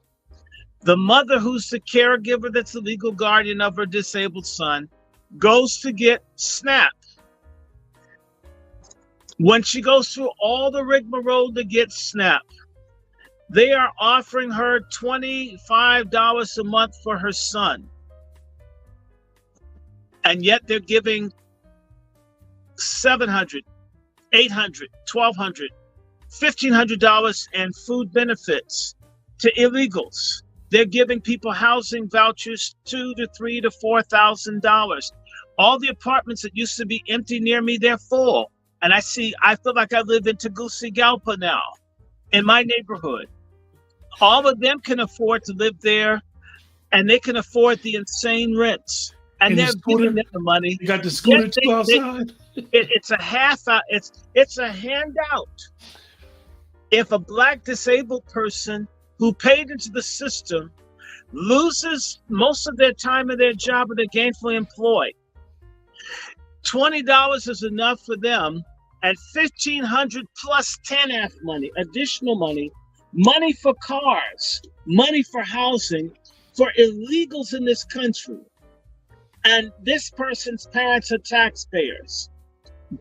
The mother, who's the caregiver that's the legal guardian of her disabled son, goes to get SNAP. When she goes through all the rigmarole to get SNAP, they are offering her $25 a month for her son. And yet they're giving $700, $800, $1,200, $1,500 in food benefits to illegals. They're giving people housing vouchers $2,000 to $3,000 to $4,000. All the apartments that used to be empty near me, they're full. And I feel like I live in Tegucigalpa now, in my neighborhood. All of them can afford to live there, and they can afford the insane rents. And they're giving them the money. You got the scooter too outside? It's a it's a handout. If a Black disabled person who paid into the system loses most of their time in their job or they're gainfully employed, $20 is enough for them, and $1,500 plus TANF money, additional money for cars, money for housing for illegals in this country. And this person's parents are taxpayers.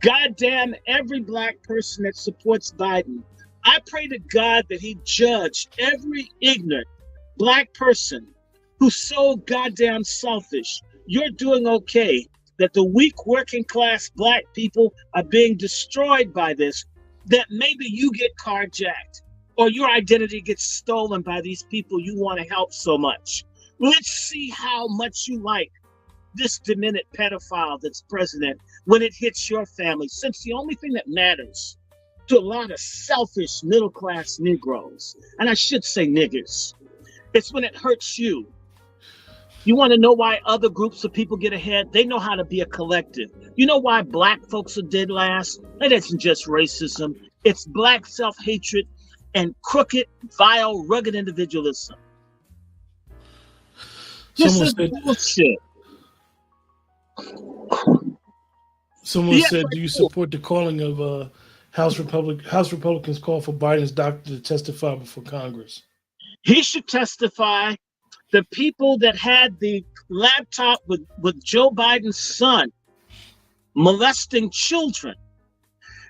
Goddamn every Black person that supports Biden. I pray to God that he judge every ignorant Black person who's so goddamn selfish. You're doing okay. That the weak working class Black people are being destroyed by this, that maybe you get carjacked or your identity gets stolen by these people you want to help so much. Let's see how much you like this demented pedophile that's president when it hits your family, since the only thing that matters to a lot of selfish middle-class Negroes, and I should say niggers, it's when it hurts you. You want to know why other groups of people get ahead? They know how to be a collective. You know why Black folks are dead last? It isn't just racism. It's Black self-hatred and crooked, vile, rugged individualism. This is bullshit. Someone said, do you support the calling of House Republicans call for Biden's doctor to testify before Congress? He should testify. The people that had the laptop with Joe Biden's son molesting children,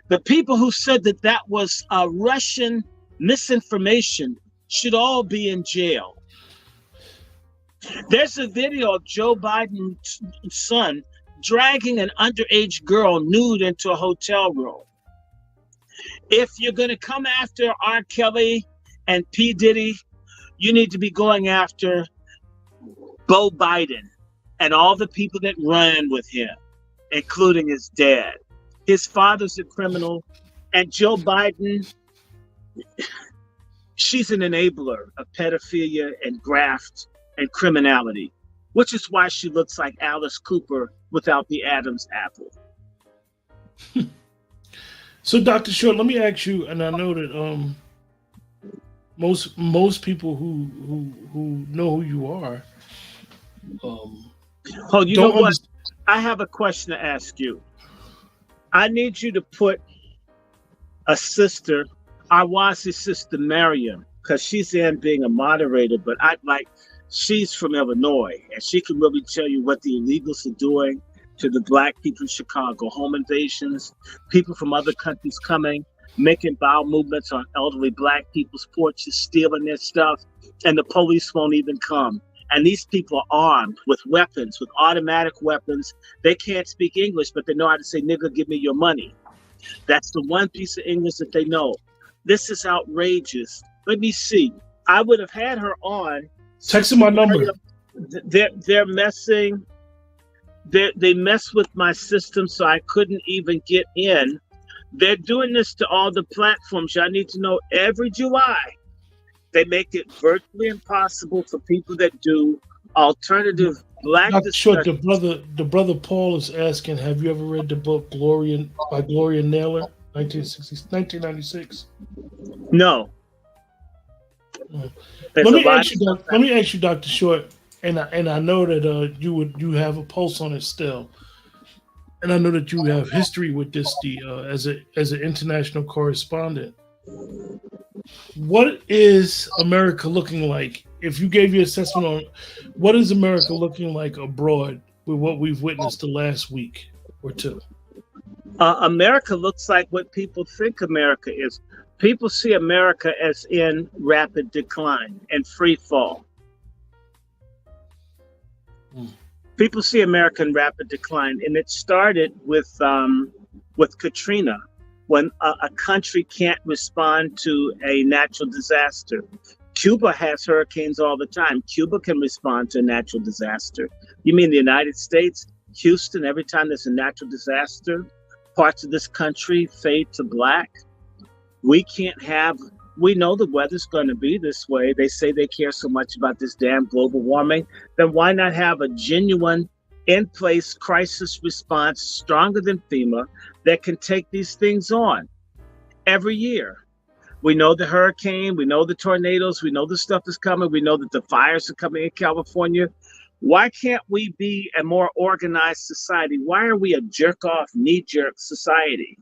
the people who said that was Russian misinformation should all be in jail. There's a video of Joe Biden's son dragging an underage girl nude into a hotel room. If you're going to come after R. Kelly and P. Diddy, you need to be going after Beau Biden and all the people that ran with him, including his dad. His father's a criminal, and Joe Biden, she's an enabler of pedophilia and graft and criminality, which is why she looks like Alice Cooper without the Adam's apple. So, Dr. Short, let me ask you, and I know that most people who know who you are, you know what? I have a question to ask you. I need you to put a sister, Awasi's sister Mariam, because she's in being a moderator, but she's from Illinois, and she can really tell you what the illegals are doing to the Black people in Chicago, home invasions, people from other countries coming, making bowel movements on elderly Black people's porches, stealing their stuff, and the police won't even come. And these people are armed with weapons, with automatic weapons. They can't speak English, but they know how to say, nigga, give me your money. That's the one piece of English that they know. This is outrageous. Let me see. I would have had her on. Text her my number. They're messing. They mess with my system, so I couldn't even get in. They're doing this to all the platforms. Y'all need to know every July, they make it virtually impossible for people that do alternative Black discussions. Short, the brother Paul is asking, have you ever read the book by Gloria Naylor, 1996? No. Let me ask you, Dr. Short, and I know that you have a pulse on it still, and I know that you have history with this as an international correspondent. What is America looking like? If you gave your assessment on what is America looking like abroad with what we've witnessed the last week or two? America looks like what people think America is. People see America as in rapid decline and free fall. People see America in rapid decline, and it started with Katrina, when a country can't respond to a natural disaster. Cuba has hurricanes all the time. Cuba can respond to a natural disaster. You mean the United States, Houston, every time there's a natural disaster, parts of this country fade to black? We can't have, we know the weather's going to be this way. They say they care so much about this damn global warming. Then why not have a genuine in-place crisis response stronger than FEMA that can take these things on every year? We know the hurricane, we know the tornadoes, we know the stuff is coming, we know that the fires are coming in California. Why can't we be a more organized society? Why are we a jerk-off, knee-jerk society?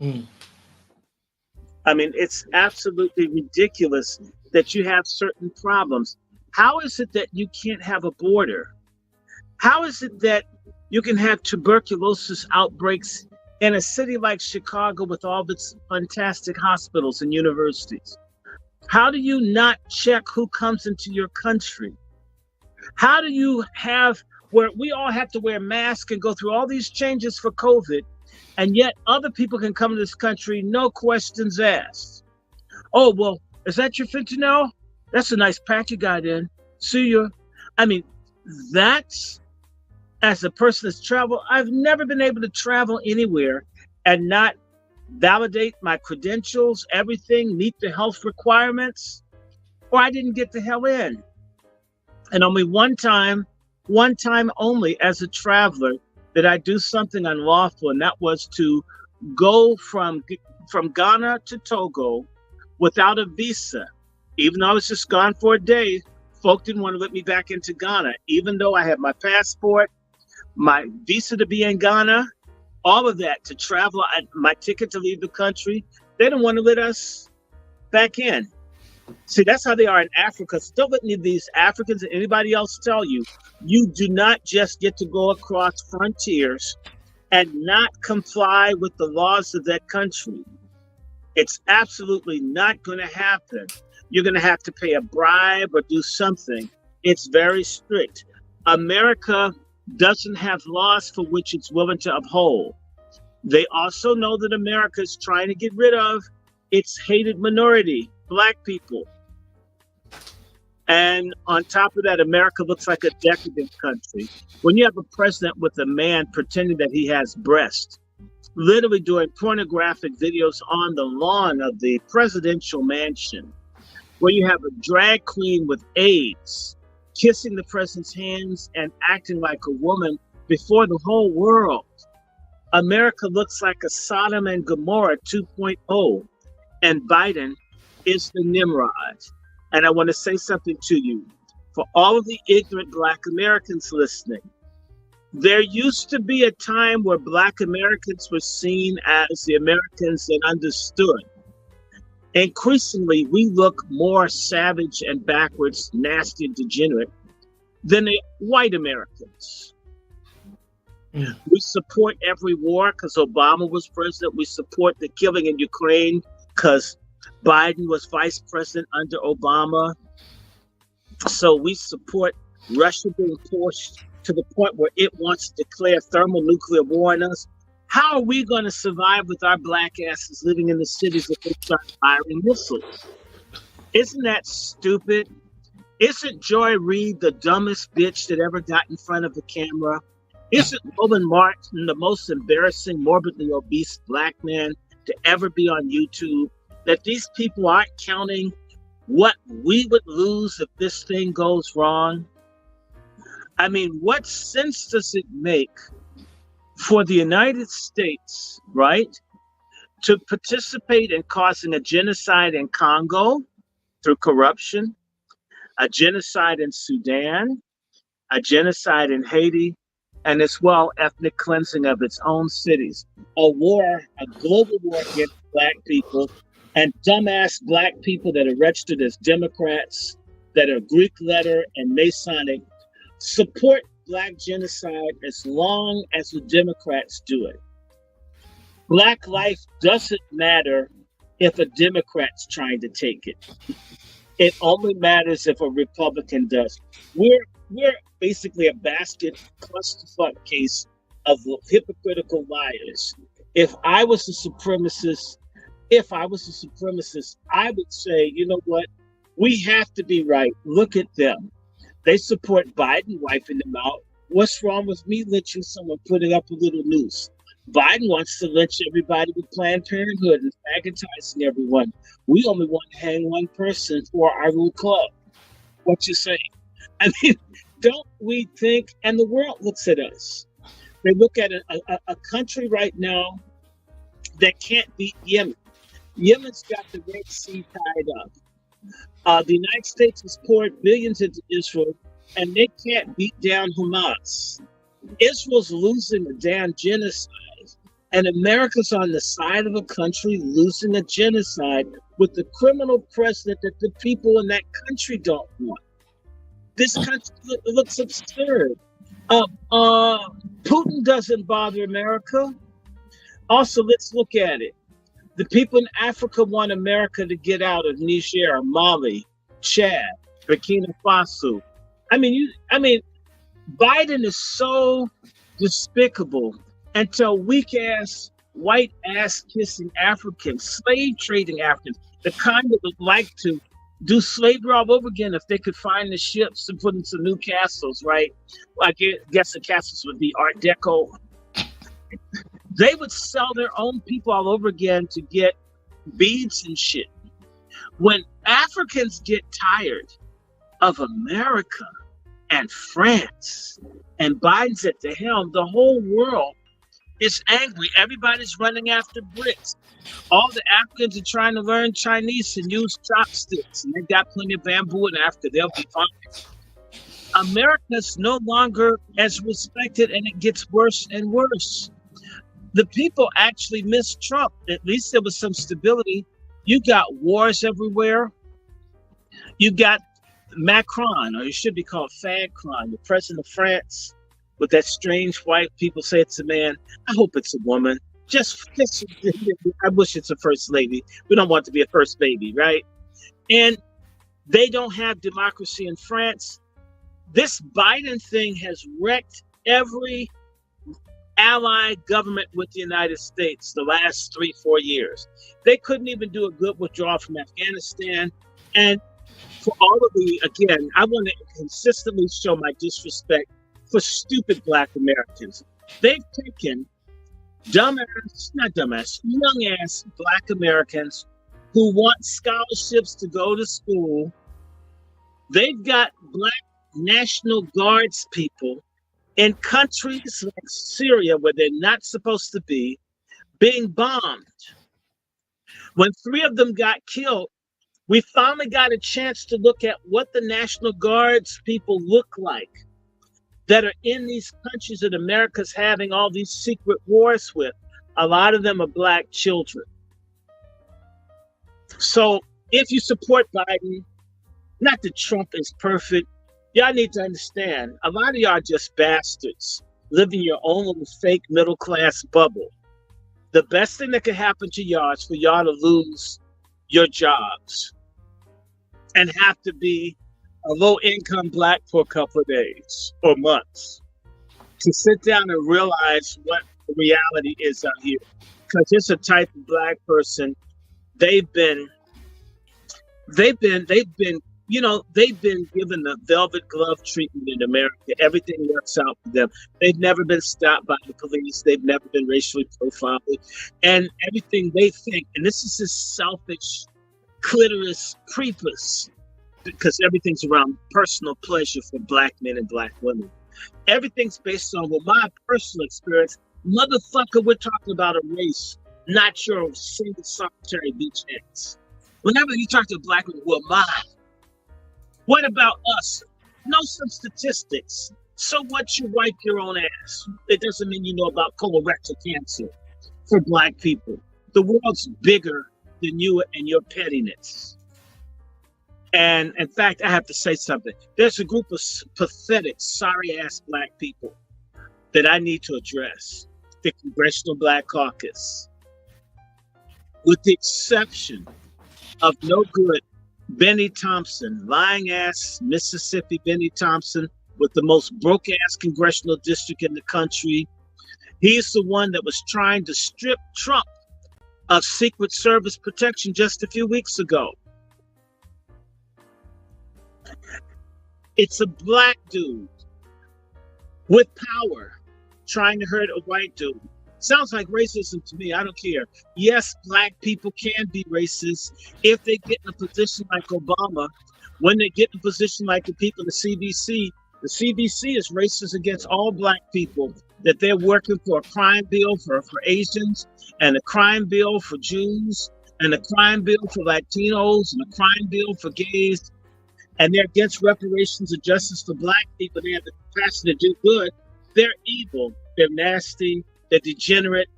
I mean, it's absolutely ridiculous that you have certain problems. How is it that you can't have a border? How is it that you can have tuberculosis outbreaks in a city like Chicago with all of its fantastic hospitals and universities? How do you not check who comes into your country? How do you have where we all have to wear masks and go through all these changes for COVID, and yet other people can come to this country, no questions asked? Oh, well, is that your fentanyl? That's a nice pack you got in. See ya. I mean, that's, as a person that's traveled, I've never been able to travel anywhere and not validate my credentials, everything, meet the health requirements, or I didn't get the hell in. And only one time only as a traveler did I do something unlawful, and that was to go from Ghana to Togo without a visa. Even though I was just gone for a day, folk didn't want to let me back into Ghana, even though I had my passport, my visa to be in Ghana, all of that to travel, my ticket to leave the country. They didn't want to let us back in. See, that's how they are in Africa. So don't let any of these Africans or anybody else tell you, you do not just get to go across frontiers and not comply with the laws of that country. It's absolutely not going to happen. You're going to have to pay a bribe or do something. It's very strict. America doesn't have laws for which it's willing to uphold. They also know that America is trying to get rid of its hated minority, Black people. And on top of that, America looks like a decadent country. When you have a president with a man pretending that he has breasts, literally doing pornographic videos on the lawn of the presidential mansion, where you have a drag queen with AIDS kissing the president's hands and acting like a woman before the whole world. America looks like a Sodom and Gomorrah 2.0, and Biden is the Nimrod. And I want to say something to you. For all of the ignorant Black Americans listening, there used to be a time where Black Americans were seen as the Americans that understood. Increasingly, we look more savage and backwards, nasty and degenerate than the white Americans. We support every war because Obama was president. We support the killing in Ukraine because Biden was vice president under Obama. So we support Russia being pushed to the point where it wants to declare thermonuclear war on us. How are we going to survive with our Black asses living in the cities if they start firing missiles? Isn't that stupid? Isn't Joy Reid the dumbest bitch that ever got in front of the camera? Isn't Roman Martin the most embarrassing, morbidly obese Black man to ever be on YouTube? That these people aren't counting what we would lose if this thing goes wrong? I mean, what sense does it make for the United States, right, to participate in causing a genocide in Congo through corruption, a genocide in Sudan, a genocide in Haiti, and as well ethnic cleansing of its own cities, a war, a global war against Black people, and dumbass Black people that are registered as Democrats, that are Greek letter and Masonic, support Black genocide as long as the Democrats do it. Black life doesn't matter if a Democrat's trying to take it. It only matters if a Republican does. We're we're basically a basket clusterfuck case of hypocritical liars. If I was a supremacist, I would say, you know what? We have to be right. Look at them. They support Biden wiping them out. What's wrong with me lynching someone, putting up a little noose? Biden wants to lynch everybody with Planned Parenthood and agitizing everyone. We only want to hang one person for our little club. What you say? I mean, don't we think? And the world looks at us. They look at a country right now that can't beat Yemen. Yemen's got the Red Sea tied up. The United States has poured billions into Israel, and they can't beat down Hamas. Israel's losing a damn genocide, and America's on the side of a country losing a genocide with the criminal president that the people in that country don't want. This country looks absurd. Putin doesn't bother America. Also, let's look at it. The people in Africa want America to get out of Niger, Mali, Chad, Burkina Faso. I mean, Biden is so despicable until weak-ass, white-ass kissing Africans, slave trading Africans, the kind that would like to do slavery all over again if they could find the ships and put in some new castles, right? Well, I guess the castles would be Art Deco. They would sell their own people all over again to get beads and shit. When Africans get tired of America and France and Biden's at the helm, the whole world is angry. Everybody's running after bricks. All the Africans are trying to learn Chinese and use chopsticks, and they've got plenty of bamboo in Africa. They'll be fine. America's no longer as respected, and it gets worse and worse. The people actually miss Trump. At least there was some stability. You got wars everywhere. You got Macron, or it should be called Fagcron, the president of France, with that strange white, people say it's a man. I hope it's a woman. I wish it's a first lady. We don't want to be a first baby, right? And they don't have democracy in France. This Biden thing has wrecked every allied government with the United States the last 3-4 years. They couldn't even do a good withdrawal from Afghanistan. And for all of again, I want to consistently show my disrespect for stupid Black Americans. They've taken young ass Black Americans who want scholarships to go to school. They've got Black National Guards people in countries like Syria, where they're not supposed to be, being bombed. When 3 of them got killed, we finally got a chance to look at what the National Guards people look like that are in these countries that America's having all these secret wars with. A lot of them are Black children. So if you support Biden, not that Trump is perfect, y'all need to understand, a lot of y'all are just bastards living your own little fake middle-class bubble. The best thing that could happen to y'all is for y'all to lose your jobs and have to be a low-income Black for a couple of days or months to sit down and realize what the reality is out here. Because it's a type of Black person, they've been given the velvet glove treatment in America. Everything works out for them. They've never been stopped by the police. They've never been racially profiled. And everything they think, and this is this selfish clitoris prepuce, because everything's around personal pleasure for Black men and Black women. Everything's based on, well, my personal experience. Motherfucker, we're talking about a race, not your single solitary beach ass. Whenever you talk to Black people, well, mine. What about us? Know some statistics. So what, you wipe your own ass? It doesn't mean you know about colorectal cancer for Black people. The world's bigger than you and your pettiness. And in fact, I have to say something. There's a group of pathetic, sorry-ass Black people that I need to address. The Congressional Black Caucus. With the exception of no good Benny Thompson, lying ass Mississippi Benny Thompson, with the most broke-ass congressional district in the country. He's the one that was trying to strip Trump of Secret Service protection just a few weeks ago. It's a black dude with power trying to hurt a white dude. Sounds like racism to me. I don't care. Yes, black people can be racist if they get in a position like Obama. When they get in a position like the people in the CBC is racist against all black people, that they're working for a crime bill for Asians, and a crime bill for Jews, and a crime bill for Latinos, and a crime bill for gays, and they're against reparations and justice for black people. They have the capacity to do good. They're evil. They're nasty. They're degenerate.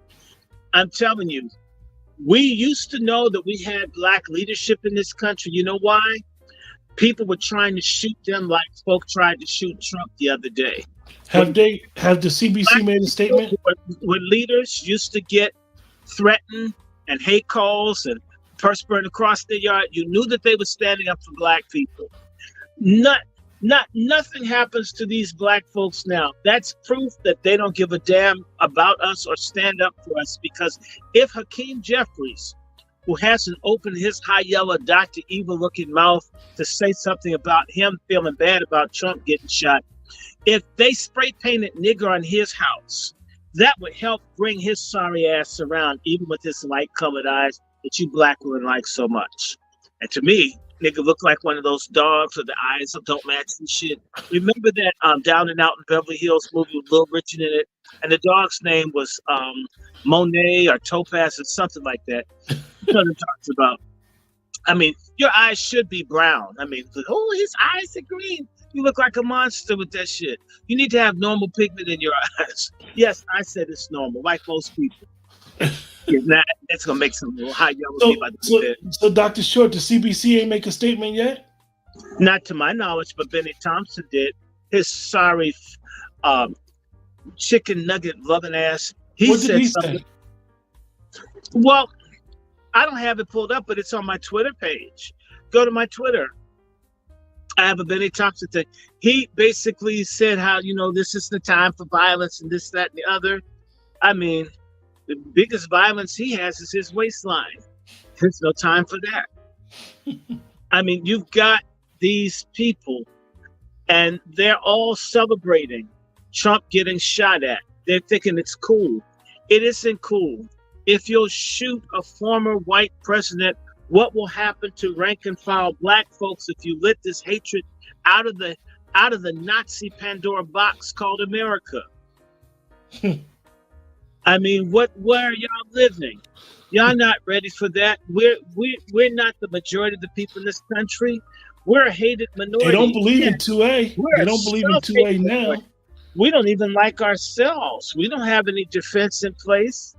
I'm telling you, we used to know that we had black leadership in this country. You know why? People were trying to shoot them like folk tried to shoot Trump the other day. Have the CBC made a statement? When leaders used to get threatened and hate calls and perspiring across their yard, you knew that they were standing up for black people. Nothing happens to these black folks now. That's proof that they don't give a damn about us or stand up for us. Because if Hakeem Jeffries, who hasn't opened his high yellow Dr. Evil looking mouth to say something about him feeling bad about Trump getting shot, if they spray painted nigger on his house, that would help bring his sorry ass around, even with his light colored eyes that you black women like so much. And to me, nigga look like one of those dogs with the eyes that don't match and shit. Remember that Down and Out in Beverly Hills movie with Lil Richard in it? And the dog's name was Monet or Topaz or something like that. You know what I'm talking about. I mean, your eyes should be brown. I mean, oh, his eyes are green. You look like a monster with that shit. You need to have normal pigment in your eyes. Yes, I said it's normal, like most people. If not, that's gonna make some little high yellow. So, Dr. Short, the CBC ain't make a statement yet? Not to my knowledge, but Benny Thompson did. His sorry chicken nugget loving ass. What did he say? Well, I don't have it pulled up, but it's on my Twitter page. Go to my Twitter. I have a Benny Thompson thing. He basically said how, this is the time for violence and this, that, and the other. I mean, the biggest violence he has is his waistline. There's no time for that. I mean, you've got these people and they're all celebrating Trump getting shot at. They're thinking it's cool. It isn't cool. If you'll shoot a former white president, what will happen to rank and file black folks if you let this hatred out of the Nazi Pandora box called America? I mean, where are y'all living? Y'all not ready for that. We're not the majority of the people in this country. We're a hated minority. They don't believe in 2A. They don't believe in 2A now. We don't even like ourselves. We don't have any defense in place.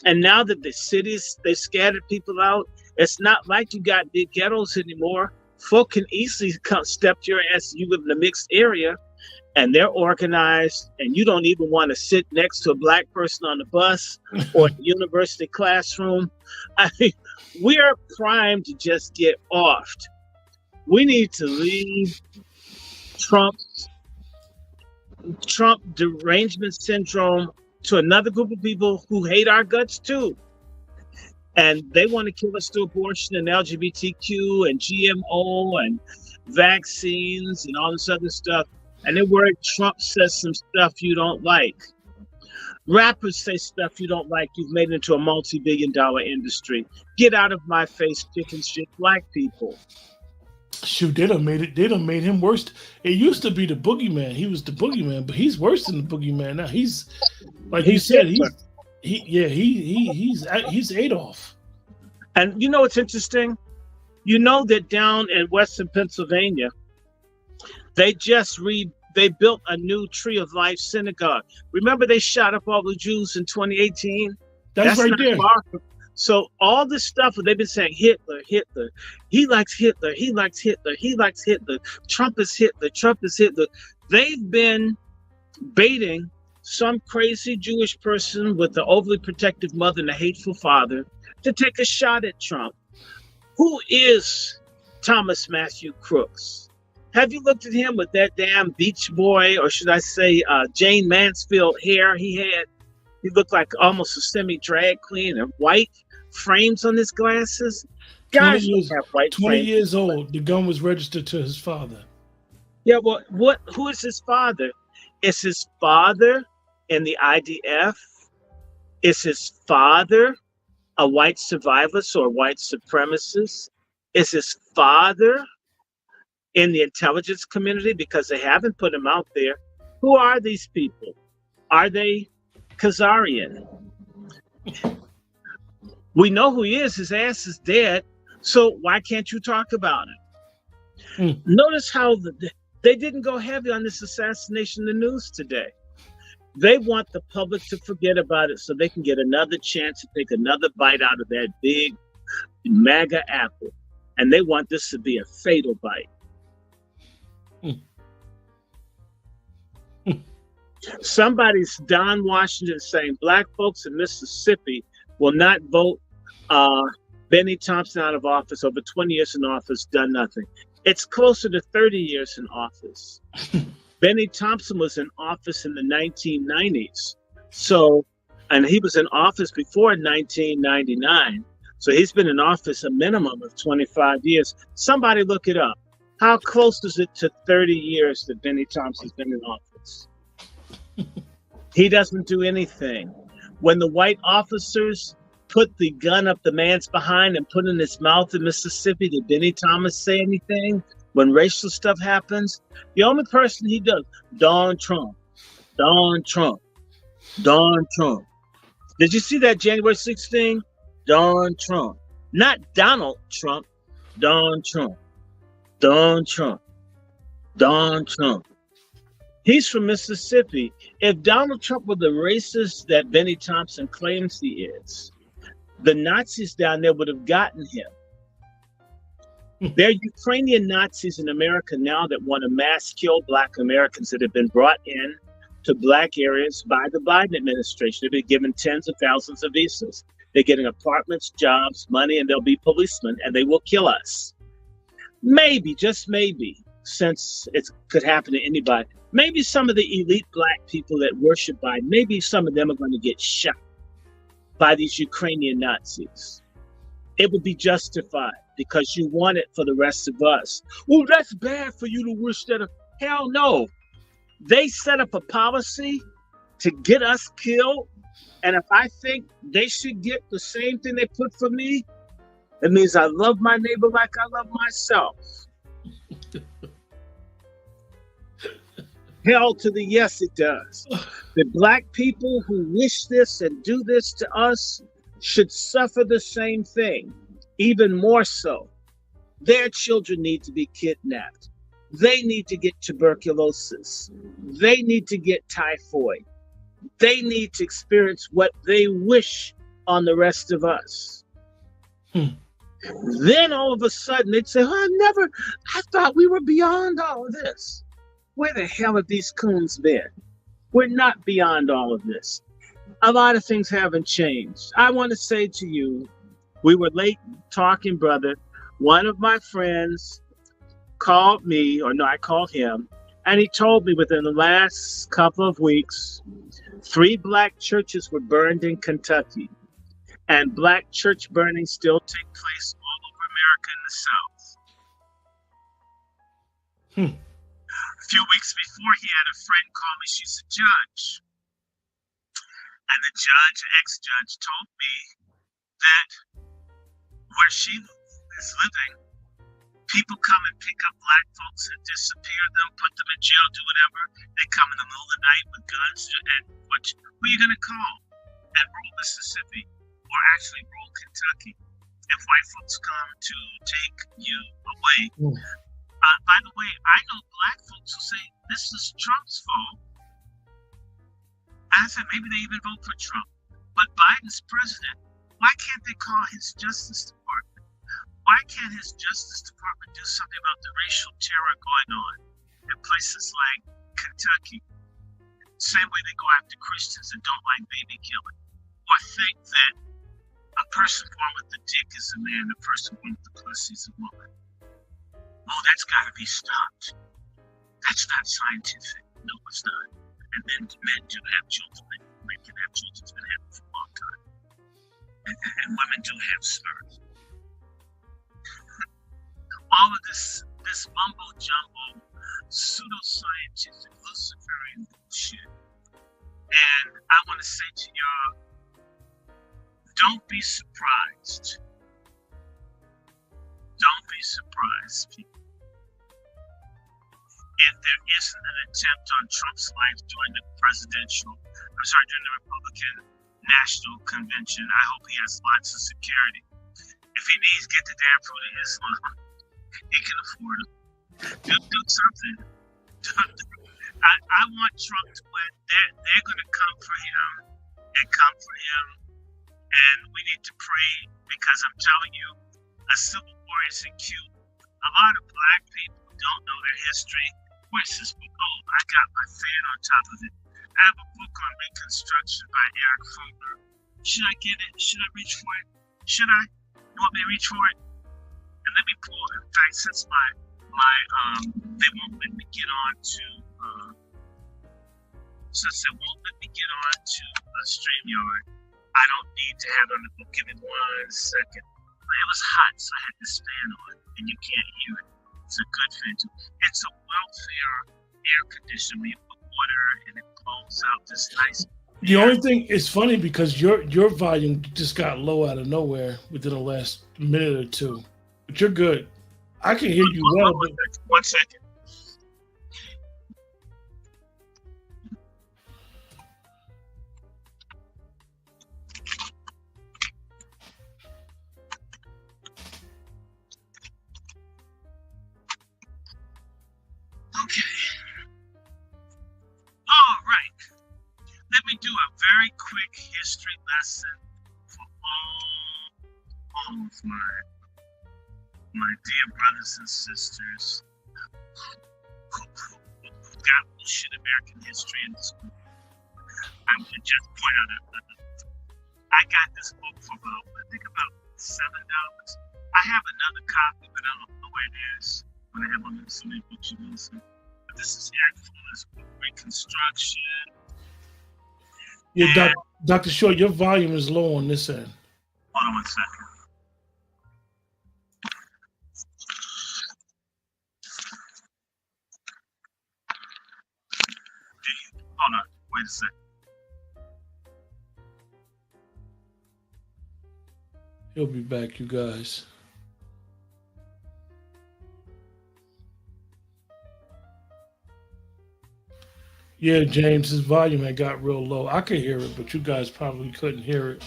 And now that the cities, they scattered people out, it's not like you got big ghettos anymore. Folk can easily step to your ass. You live in a mixed area and they're organized and you don't even want to sit next to a black person on the bus or the university classroom. I mean, we are primed to just get offed. We need to leave Trump derangement syndrome to another group of people who hate our guts too. And they want to kill us through abortion and LGBTQ and GMO and vaccines and all this other stuff. And they're worried Trump says some stuff you don't like. Rappers say stuff you don't like. You've made it into a multi-billion-dollar industry. Get out of my face, chicken shit, black people. Shoot, they done made him worse. It used to be the boogeyman. He was the boogeyman, but he's worse than the boogeyman now. He's like you said, he's Adolf. And you know what's interesting? You know that down in Western Pennsylvania, they built a new Tree of Life synagogue. Remember they shot up all the Jews in 2018? That's right there. So all this stuff they've been saying, Hitler, he likes Hitler, he likes Hitler, he likes Hitler, Trump is Hitler, Trump is Hitler. They've been baiting some crazy Jewish person with the overly protective mother and a hateful father to take a shot at Trump. Who is Thomas Matthew Crooks? Have you looked at him with that damn Beach Boy, or should I say, Jane Mansfield hair he had? He looked like almost a semi-drag queen, and white frames on his glasses. 20 Guys don't years have white 20 frames. years old. The gun was registered to his father. Yeah, well, who is his father? Is his father in the IDF? Is his father a white survivalist or white supremacist? Is his father in the intelligence community? Because they haven't put him out there. Who are these people? Are they Khazarian? We know who he is. His ass is dead. So why can't you talk about it? Notice how they didn't go heavy on this assassination in the news today. They want the public to forget about it so they can get another chance to take another bite out of that big MAGA apple. And they want this to be a fatal bite. Somebody's Don Washington saying black folks in Mississippi will not vote Benny Thompson out of office. Over 20 years in office, done nothing. It's closer to 30 years in office. Benny Thompson was in office in the 1990s. So, and he was in office before 1999. So he's been in office a minimum of 25 years. Somebody look it up. How close is it to 30 years that Benny Thompson's been in office? He doesn't do anything. When the white officers put the gun up the man's behind and put it in his mouth in Mississippi, did Benny Thomas say anything? When racial stuff happens, the only person he does, Donald Trump, Donald Trump, Donald Trump. Did you see that January 16? Donald Trump. Not Donald Trump, Donald Trump, Donald Trump, Donald Trump. He's from Mississippi. If Donald Trump were the racist that Benny Thompson claims he is, the Nazis down there would have gotten him. There are Ukrainian Nazis in America now that want to mass kill Black Americans that have been brought in to Black areas by the Biden administration. They've been given tens of thousands of visas. They're getting apartments, jobs, money, and they'll be policemen, and they will kill us. Maybe, just maybe, since it could happen to anybody, maybe some of the elite Black people that worship Biden, maybe some of them are going to get shot by these Ukrainian Nazis. It would be justified because you want it for the rest of us. Oh, that's bad for you to wish that. Hell no. They set up a policy to get us killed. And if I think they should get the same thing they put for me, it means I love my neighbor like I love myself. Hell to the yes, it does. The Black people who wish this and do this to us should suffer the same thing, even more so. Their children need to be kidnapped. They need to get tuberculosis. They need to get typhoid. They need to experience what they wish on the rest of us. Then all of a sudden they'd say, I thought we were beyond all of this. Where the hell have these coons been? We're not beyond all of this. A lot of things haven't changed. I want to say to you, we were late talking, brother. One of my friends called me, or no, I called him, and he told me within the last couple of weeks, 3 Black churches were burned in Kentucky, and Black church burnings still take place all over America in the South. A few weeks before, he had a friend call me. She's a judge. And the judge, ex-judge, told me that where she is living, people come and pick up Black folks and disappear them, put them in jail, do whatever. They come in the middle of the night with guns. And who are you going to call? And rural Mississippi, or actually rural Kentucky, if white folks come to take you away. By the way, I know Black folks who say this is Trump's fault. I said maybe they even vote for Trump. But Biden's president. Why can't they call his Justice Department? Why can't his Justice Department do something about the racial terror going on in places like Kentucky? Same way they go after Christians that don't like baby killing. Or think that a person born with the dick is a man, a person born with the pussy is a woman. Oh, that's got to be stopped. That's not scientific. No, it's not. And men do have children. Men can have children. It's been happening for a long time. And women do have sperm. All of this mumbo jumbo, pseudoscientific, Luciferian bullshit. And I want to say to y'all, don't be surprised. Don't be surprised, people, if there isn't an attempt on Trump's life during the during the Republican National Convention. I hope he has lots of security. If he needs, get the damn fruit of Islam. He can afford it. Do something. I want Trump to win. They're going to come for him and come for him. And we need to pray, because I'm telling you, a civil war isn't cute. A lot of black people don't know their history. Where's this book? Oh, I got my fan on top of it. I have a book on Reconstruction by Eric Fogler. Should I get it? Should I reach for it? Should I? You want me to reach for it? And let me pull it. In fact, since they won't let me get on to StreamYard, I don't need to have it on the book. Give me 1 second. It was hot, so I had this fan on, and you can't hear it. It's a good fan too. It's a welfare air conditioner. You put water and it blows out this nice. The only thing is funny because your volume just got low out of nowhere within the last minute or two, but you're good. I can hear you well. 1 second. Okay. All right. Let me do a very quick history lesson for all of my dear brothers and sisters who got bullshit American history in school. I'm going to just point out I got this book for about $7. I have another copy, but I don't know where it is. When I have one of so many books you listen. But this is Eric Fuller's book, Reconstruction. Yeah, Dr. Short, your volume is low on this end. Hold on 1 second. Hold on, wait a second. He'll be back, you guys. Yeah, James, his volume had got real low. I could hear it, but you guys probably couldn't hear it.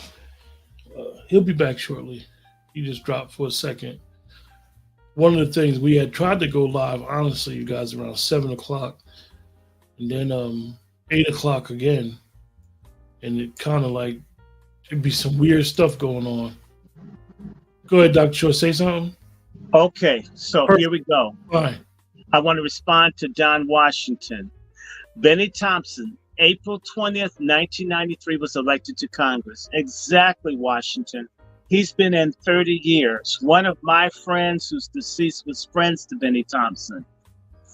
He'll be back shortly. He just dropped for a second. One of the things, we had tried to go live, honestly, you guys, around 7 o'clock. And then 8 o'clock again. And it kind of like, it'd be some weird stuff going on. Go ahead, Dr. Short, say something. Okay, so here we go. Fine. I want to respond to Don Washington. Benny Thompson, April 20th, 1993, was elected to Congress. Exactly, Washington. He's been in 30 years. One of my friends who's deceased was friends to Benny Thompson.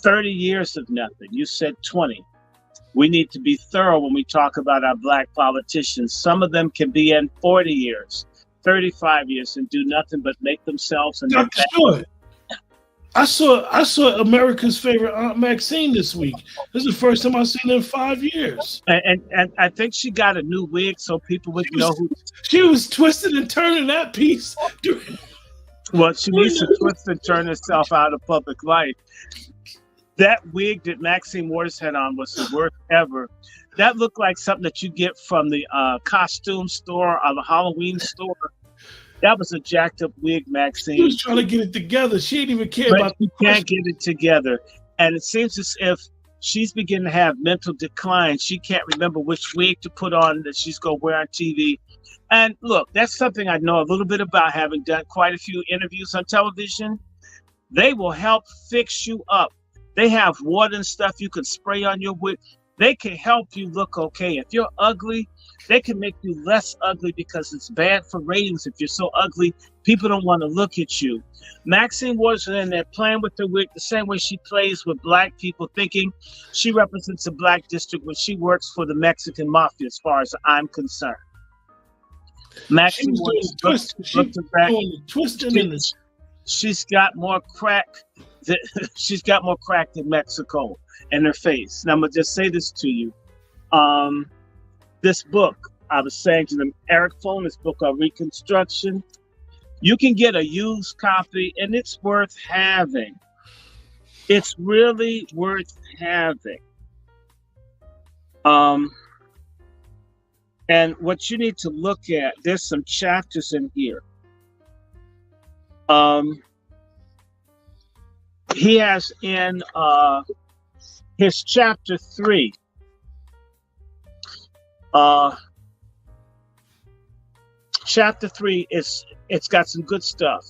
30 years of nothing. You said 20. We need to be thorough when we talk about our black politicians. Some of them can be in 40 years, 35 years, and do nothing but make themselves and Dr. Short, I saw America's favorite Aunt Maxine this week. This is the first time I've seen her in 5 years. And I think she got a new wig so people would know who. She was twisting and turning that piece. Well, she needs to twist and turn herself out of public life. That wig that Maxine Waters had on was the worst ever. That looked like something that you get from the costume store or the Halloween store. That was a jacked up wig, Maxine. She was trying to get it together. She didn't even care about. She can't get it together, and it seems as if she's beginning to have mental decline. She can't remember which wig to put on that she's going to wear on TV. And look, that's something I know a little bit about, having done quite a few interviews on television. They will help fix you up. They have water and stuff you can spray on your wig. They can help you look okay. If you're ugly, they can make you less ugly because it's bad for ratings. If you're so ugly, people don't want to look at you. Maxine Waters in there playing with the wig the same way she plays with black people, thinking she represents a black district when she works for the Mexican mafia, as far as I'm concerned. Maxine Waters she's got more crack. She's got more crack than Mexico in her face. Now I'm gonna just say this to you. This book, I was saying to them, Eric Foner's book on Reconstruction, you can get a used copy and it's worth having. It's really worth having. And what you need to look at, there's some chapters in here. He has in his chapter 3. Chapter 3 it's got some good stuff.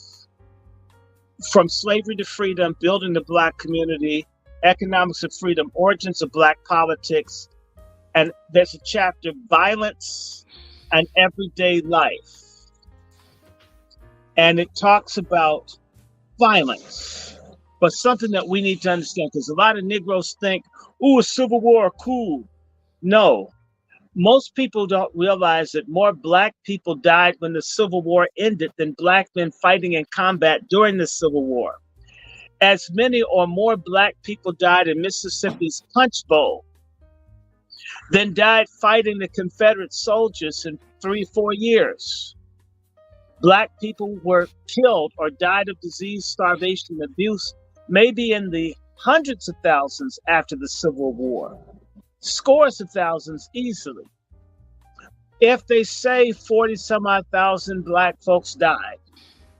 From slavery to freedom, building the black community, economics of freedom, origins of black politics, and there's a chapter, violence and everyday life. And it talks about violence, but something that we need to understand, because a lot of Negroes think, "Ooh, a civil war, cool." No, most people don't realize that more black people died when the Civil War ended than black men fighting in combat during the Civil War. As many or more black people died in Mississippi's Punch Bowl than died fighting the Confederate soldiers in 3-4 years. Black people were killed or died of disease, starvation, abuse, maybe in the hundreds of thousands after the Civil War. Scores of thousands easily. If they say 40 some odd thousand black folks died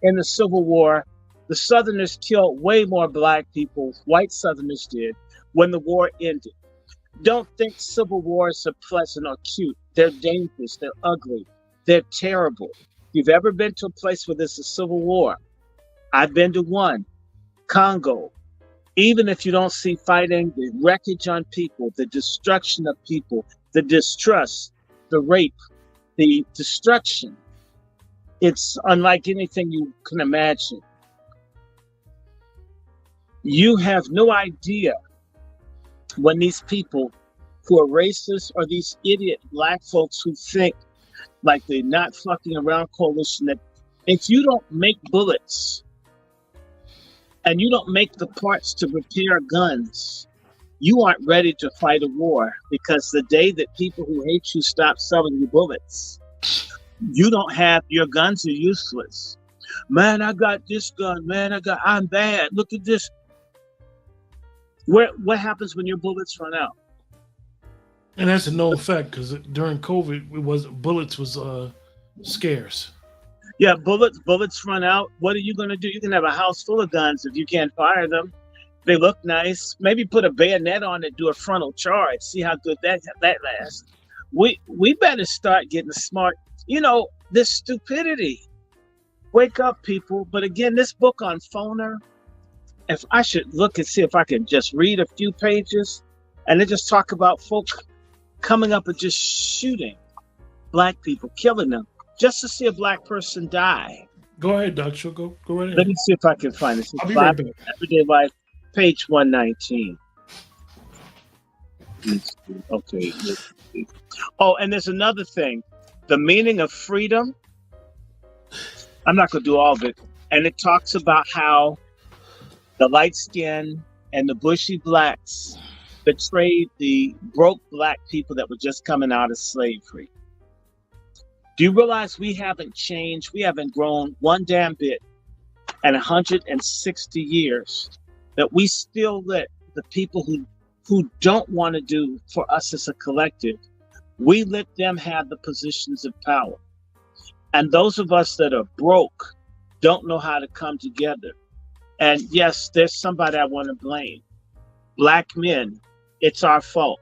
in the Civil War, the Southerners killed way more black people, white Southerners did, when the war ended. Don't think civil wars are pleasant or cute. They're dangerous, they're ugly, they're terrible. If you've ever been to a place where there's a civil war, I've been to one, Congo. Even if you don't see fighting, the wreckage on people, the destruction of people, the distrust, the rape, the destruction, it's unlike anything you can imagine. You have no idea when these people who are racist or these idiot black folks who think like the not fucking around coalition, that if you don't make bullets and you don't make the parts to repair guns, you aren't ready to fight a war, because the day that people who hate you stop selling you bullets, you don't have, your guns are useless. Man, I got this gun, man, I'm bad, look at this. What happens when your bullets run out? And that's a known fact, because during COVID, bullets was scarce. Yeah, bullets run out. What are you going to do? You can have a house full of guns if you can't fire them. They look nice. Maybe put a bayonet on it, do a frontal charge, see how good that lasts. We better start getting smart. You know, this stupidity. Wake up, people. But again, this book on Foner, if I should look and see if I can just read a few pages, and they just talk about folk coming up and just shooting black people, killing them, just to see a black person die. Go ahead, Doctor. Go right ahead. Let me see if I can find this. I'll be right back. Everyday Life, page 119. Okay. Oh, and there's another thing. The meaning of freedom. I'm not going to do all of it. And it talks about how the light skin and the bushy blacks betrayed the broke black people that were just coming out of slavery. Do you realize we haven't changed? We haven't grown one damn bit in 160 years, that we still let the people who don't want to do for us as a collective, we let them have the positions of power. And those of us that are broke don't know how to come together. And yes, there's somebody I want to blame. Black men, it's our fault.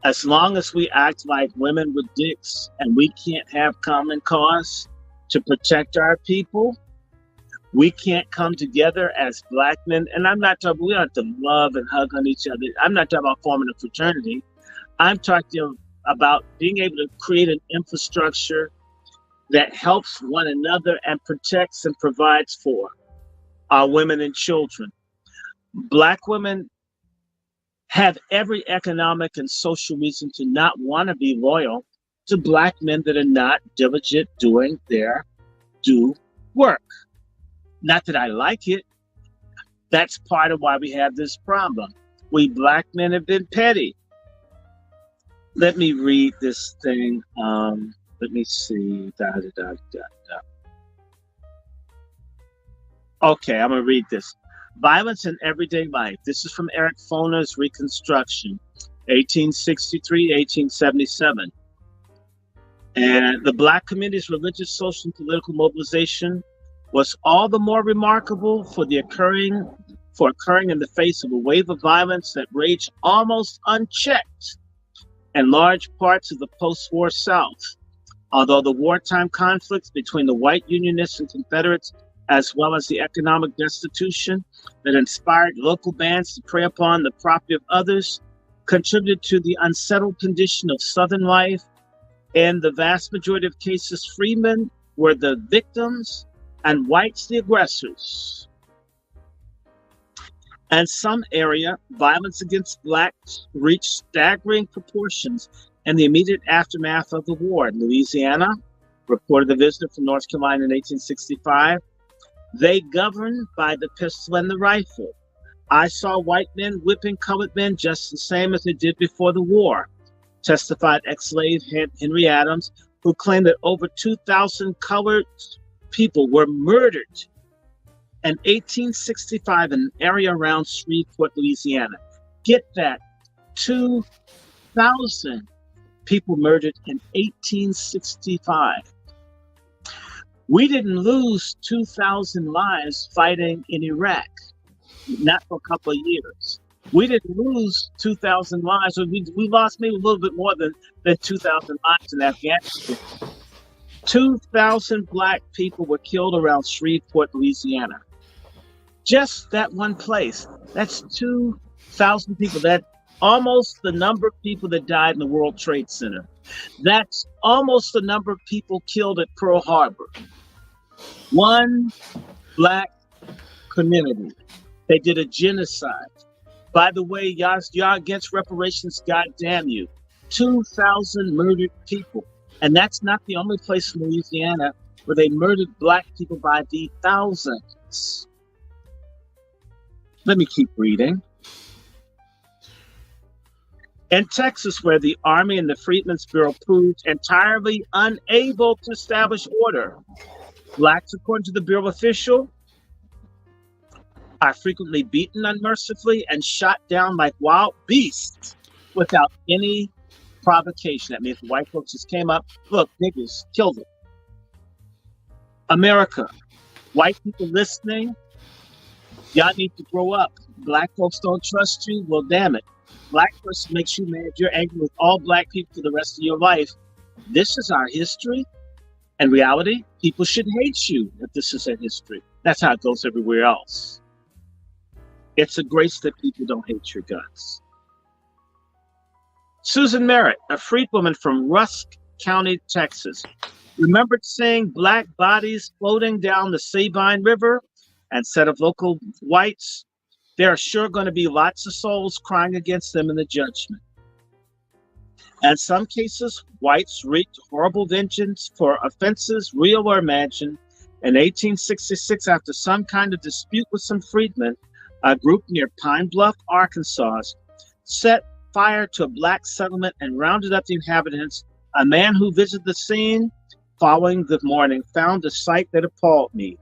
As long as we act like women with dicks and we can't have common cause to protect our people, we can't come together as black men. And I'm not talking, we don't have to love and hug on each other. I'm not talking about forming a fraternity. I'm talking about being able to create an infrastructure that helps one another and protects and provides for our women and children. Black women have every economic and social reason to not want to be loyal to Black men that are not diligent doing their due work. Not that I like it. That's part of why we have this problem. We Black men have been petty. Let me read this thing. Let me see. Okay, I'm going to read this. Violence in Everyday Life. This is from Eric Foner's Reconstruction, 1863, 1877. And the Black community's religious, social, and political mobilization was all the more remarkable for occurring in the face of a wave of violence that raged almost unchecked in large parts of the post-war South. Although the wartime conflicts between the white Unionists and Confederates, as well as the economic destitution that inspired local bands to prey upon the property of others, contributed to the unsettled condition of Southern life. In the vast majority of cases, freemen were the victims and whites the aggressors. In some area, violence against Blacks reached staggering proportions in the immediate aftermath of the war. In Louisiana, reported the visitor from North Carolina in 1865, they governed by the pistol and the rifle. I saw white men whipping colored men just the same as they did before the war, testified ex-slave Henry Adams, who claimed that over 2,000 colored people were murdered in 1865 in an area around Shreveport, Louisiana. Get that, 2,000 people murdered in 1865. We didn't lose 2,000 lives fighting in Iraq, not for a couple of years. We didn't lose 2,000 lives. We lost maybe a little bit more than 2,000 lives in Afghanistan. 2,000 Black people were killed around Shreveport, Louisiana. Just that one place. That's 2,000 people. That's almost the number of people that died in the World Trade Center. That's almost the number of people killed at Pearl Harbor. One Black community. They did a genocide. By the way, y'all against reparations, God damn you. 2,000 murdered people. And that's not the only place in Louisiana where they murdered Black people by the thousands. Let me keep reading. In Texas, where the Army and the Freedmen's Bureau proved entirely unable to establish order, Blacks, according to the Bureau official, are frequently beaten unmercifully and shot down like wild beasts without any provocation. That means the white folks just came up, look, niggas, killed them. America, white people listening, y'all need to grow up. Black folks don't trust you, well, damn it. Black person makes you mad, you're angry with all Black people for the rest of your life. This is our history. In reality, people should hate you if this is a history. That's how it goes everywhere else. It's a grace that people don't hate your guts. Susan Merritt, a freed woman from Rusk County, Texas, remembered seeing Black bodies floating down the Sabine River and said of local whites, there are sure going to be lots of souls crying against them in the judgment. In some cases, whites wreaked horrible vengeance for offenses, real or imagined. In 1866, after some kind of dispute with some freedmen, a group near Pine Bluff, Arkansas, set fire to a Black settlement and rounded up the inhabitants. A man who visited the scene following the morning found a sight that appalled me.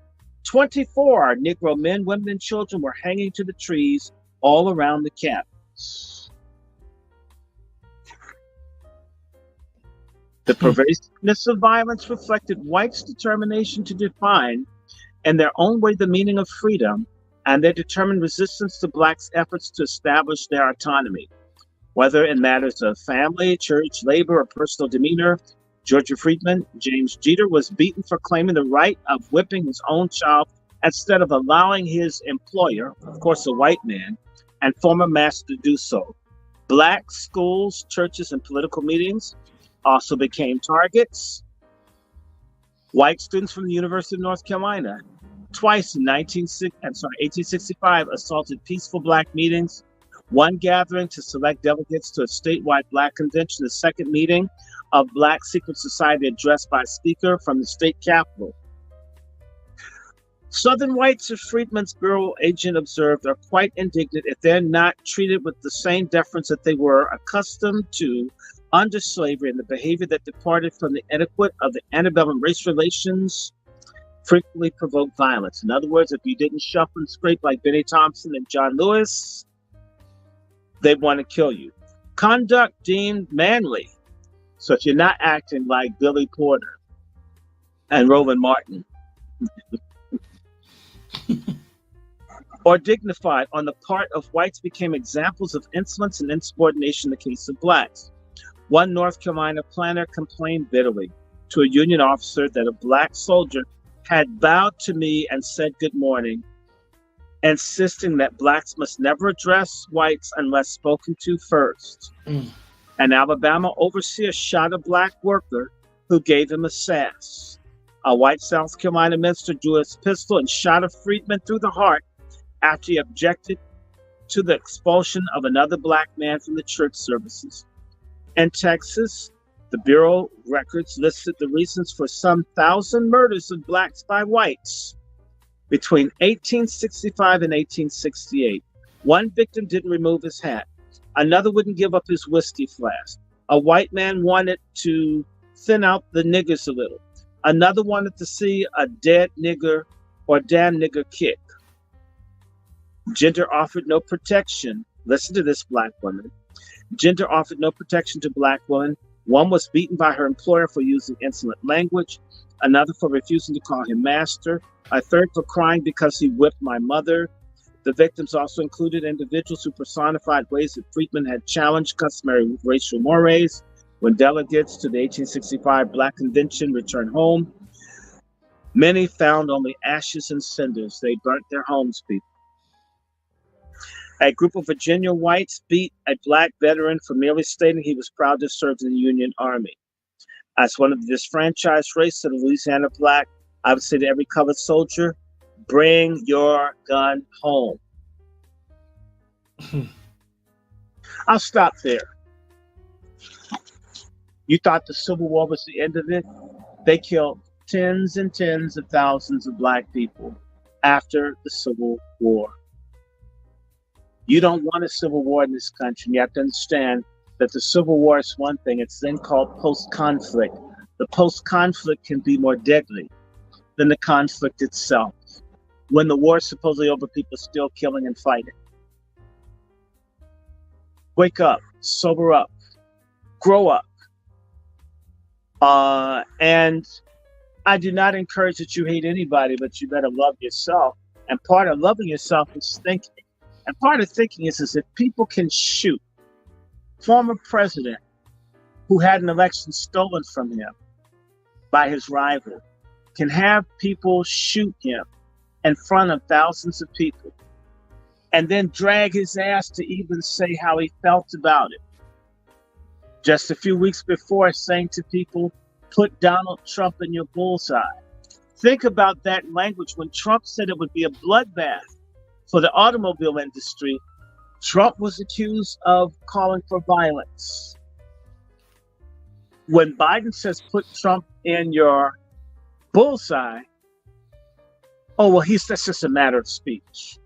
24 Negro men, women, and children were hanging to the trees all around the cabins. The pervasiveness of violence reflected whites' determination to define, in their own way, the meaning of freedom, and their determined resistance to Blacks' efforts to establish their autonomy. Whether in matters of family, church, labor, or personal demeanor, Georgia Freedman, James Jeter, was beaten for claiming the right of whipping his own child instead of allowing his employer, of course a white man, and former master to do so. Black schools, churches, and political meetings also became targets. White students from the University of North Carolina twice in 1865 assaulted peaceful Black meetings. One gathering to select delegates to a statewide Black convention, the second meeting of Black Secret Society addressed by a speaker from the state capitol. Southern whites, a Freedmen's Bureau agent observed, are quite indignant if they're not treated with the same deference that they were accustomed to under slavery, and the behavior that departed from the etiquette of the antebellum race relations frequently provoked violence. In other words, if you didn't shuffle and scrape like Benny Thompson and John Lewis, they want to kill you. Conduct deemed manly, so if you're not acting like Billy Porter and Roland Martin, or dignified on the part of whites, became examples of insolence and insubordination in the case of Blacks. One North Carolina planter complained bitterly to a Union officer that a Black soldier had bowed to me and said good morning, insisting that Blacks must never address whites unless spoken to first. An Alabama overseer shot a Black worker who gave him a sass. A white South Carolina minister drew his pistol and shot a freedman through the heart after he objected to the expulsion of another Black man from the church services. In Texas, the Bureau records listed the reasons for some 1,000 murders of Blacks by whites between 1865 and 1868. One victim didn't remove his hat. Another wouldn't give up his whiskey flask. A white man wanted to thin out the niggers a little. Another wanted to see a dead nigger or damn nigger kick. Gender offered no protection. Listen to this, Black woman. Gender offered no protection to Black women. One was beaten by her employer for using insolent language, another for refusing to call him master, a third for crying because he whipped my mother. The victims also included individuals who personified ways that freedmen had challenged customary racial mores. When delegates to the 1865 Black Convention returned home, many found only ashes and cinders. They burnt their homes, people. A group of Virginia whites beat a Black veteran for merely stating he was proud to serve in the Union Army. As one of the disfranchised race of the Louisiana Black, I would say to every colored soldier, bring your gun home. I'll stop there. You thought the Civil War was the end of it? They killed tens and tens of thousands of Black people after the Civil War. You don't want a civil war in this country. You have to understand that the Civil War is one thing. It's then called post-conflict. The post-conflict can be more deadly than the conflict itself. When the war is supposedly over, people are still killing and fighting. Wake up, sober up, grow up. And I do not encourage that you hate anybody, but you better love yourself. And part of loving yourself is thinking. And part of thinking is if people can shoot former president who had an election stolen from him by his rival, can have people shoot him in front of thousands of people, and then drag his ass to even say how he felt about it. Just a few weeks before, saying to people, put Donald Trump in your bullseye. Think about that language. When Trump said it would be a bloodbath for the automobile industry, Trump was accused of calling for violence. When Biden says put Trump in your bullseye, oh, well, that's just a matter of speech.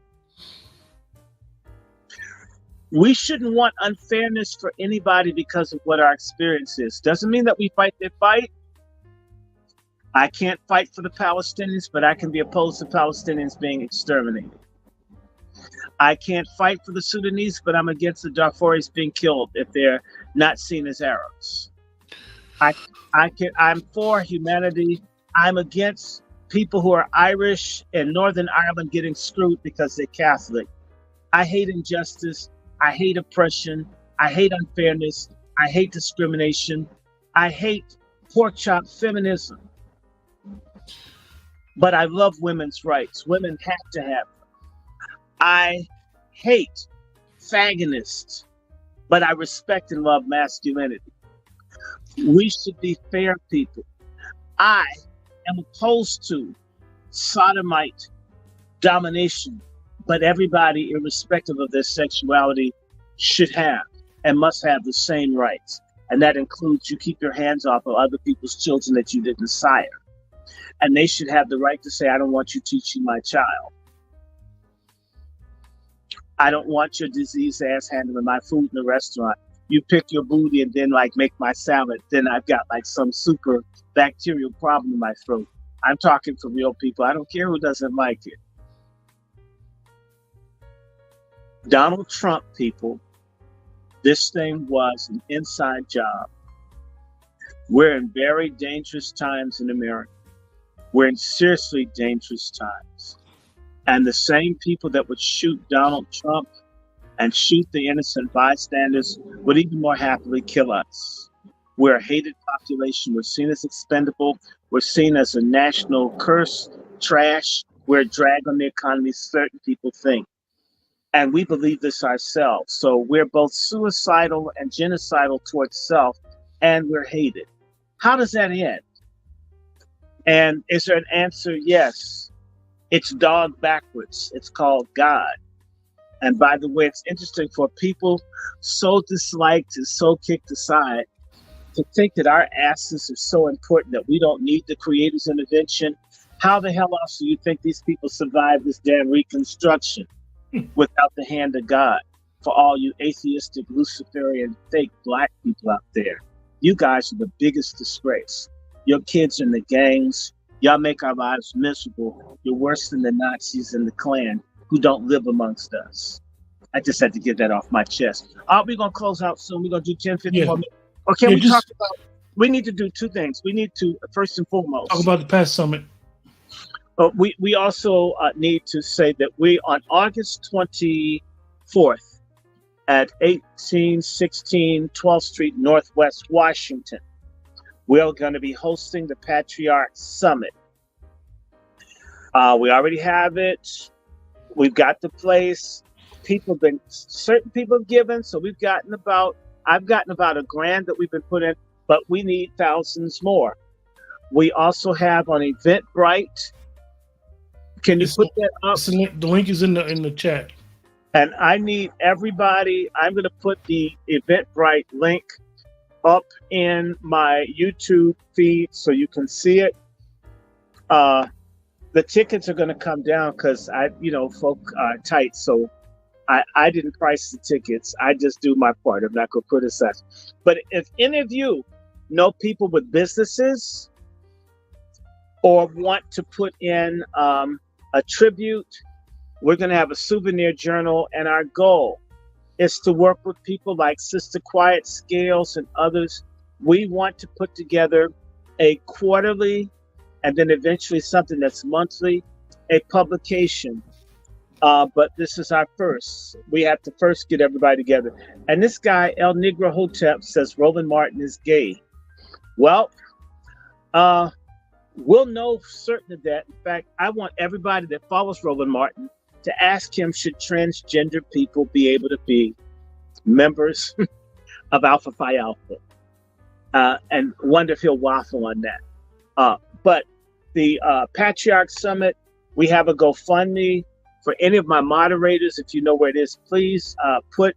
We shouldn't want unfairness for anybody because of what our experience is. Doesn't mean that we fight their fight. I can't fight for the Palestinians, but I can be opposed to Palestinians being exterminated. I can't fight for the Sudanese, but I'm against the Darfuris being killed if they're not seen as Arabs. I'm for humanity. I'm against people who are Irish and Northern Ireland getting screwed because they're Catholic. I hate injustice. I hate oppression. I hate unfairness. I hate discrimination. I hate pork chop feminism. But I love women's rights. Women have to have them. I hate fagonists but I respect and love masculinity. We should be fair people. I am opposed to sodomite domination, but everybody, irrespective of their sexuality, should have and must have the same rights. And that includes you keep your hands off of other people's children that you didn't sire. And they should have the right to say, I don't want you teaching my child. I don't want your diseased ass handling my food in the restaurant. You pick your booty and then like make my salad. Then I've got like some super bacterial problem in my throat. I'm talking for real people. I don't care who doesn't like it. Donald Trump, people, this thing was an inside job. We're in very dangerous times in America. We're in seriously dangerous times. And the same people that would shoot Donald Trump and shoot the innocent bystanders would even more happily kill us. We're a hated population. We're seen as expendable. We're seen as a national curse, trash. We're a drag on the economy, certain people think. And we believe this ourselves. So we're both suicidal and genocidal towards self, and we're hated. How does that end? And is there an answer? Yes. It's dog backwards. It's called God. And by the way, it's interesting for people so disliked and so kicked aside to think that our asses are so important that we don't need the Creator's intervention. How the hell else do you think these people survived this damn Reconstruction without the hand of God? For all you atheistic, Luciferian, fake black people out there, you guys are the biggest disgrace. Your kids in the gangs, y'all make our lives miserable. You're worse than the Nazis and the Klan who don't live amongst us. I just had to get that off my chest. We're going to close out soon. We're going to do 10, 15 more minutes. Or can we talk about, we need to do two things. We need to, first and foremost, talk about the past summit. We also need to say that we, on August 24th at 1816 12th Street, Northwest Washington, we're going to be hosting the Patriarchal Summit. We already have it. We've got the place. Certain people have given, so I've gotten about $1,000 that we've been put in, but we need thousands more. We also have on Eventbrite. Can you put that up? The link is in the chat. And I need everybody. I'm going to put the Eventbrite link up in my YouTube feed so you can see it. The tickets are going to come down because folk are tight. So I didn't price the tickets. I just do my part. I'm not going to criticize. But if any of you know people with businesses or want to put in a tribute, we're going to have a souvenir journal. And our goal is to work with people like Sister Quiet Scales and others. We want to put together a quarterly and then eventually something that's monthly, a publication. But this is our first. We have to first get everybody together. And this guy, El Negro Hotep, says Roland Martin is gay. Well, we'll know certain of that. In fact, I want everybody that follows Roland Martin to ask him, should transgender people be able to be members of Alpha Phi Alpha? And wonder if he'll waffle on that. But the Patriarch Summit, we have a GoFundMe. For any of my moderators, if you know where it is, please put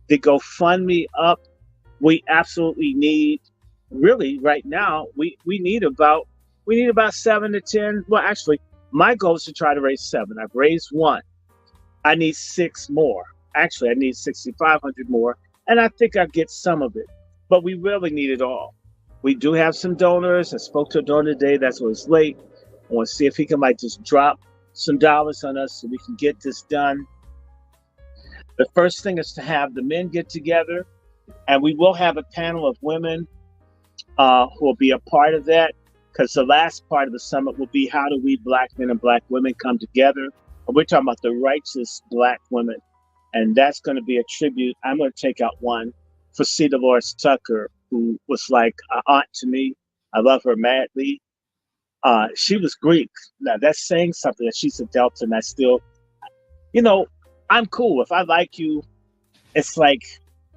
the GoFundMe up. We absolutely need, really right now, we need about 7 to 10. Well, actually, my goal is to try to raise 7. I've raised 1. I need 6 more. Actually, I need 6,500 more, and I think I'll get some of it. But we really need it all. We do have some donors. I spoke to a donor today. That's why it's late. I want to see if he can just drop some dollars on us so we can get this done. The first thing is to have the men get together, and we will have a panel of women who will be a part of that, because the last part of the summit will be how do we black men and black women come together. And we're talking about the righteous black women, and that's going to be a tribute. I'm going to take out one for C. Dolores Tucker, who was like an aunt to me. I love her madly. She was Greek. Now that's saying something, that she's a Delta, and I still, I'm cool. If I like you, it's like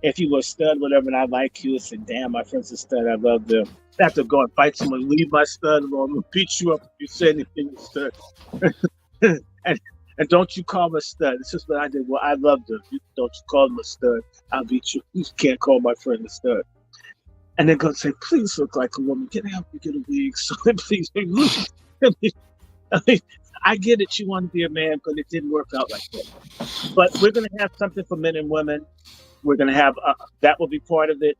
if you were a stud, whatever, and I like you, I say, damn, my friend's a stud. I love them. I have to go and fight someone, leave my stud alone. I'm gonna beat you up if you say anything, stud. and and don't you call him a stud. It's just what I did. Well, I love them. Don't you call him a stud. I'll beat you. You can't call my friend a stud. And then go say, please look like a woman. Can I help you get a wig? So please, I mean, I get it. You want to be a man, but it didn't work out like that. But we're going to have something for men and women. We're going to have, that will be part of it.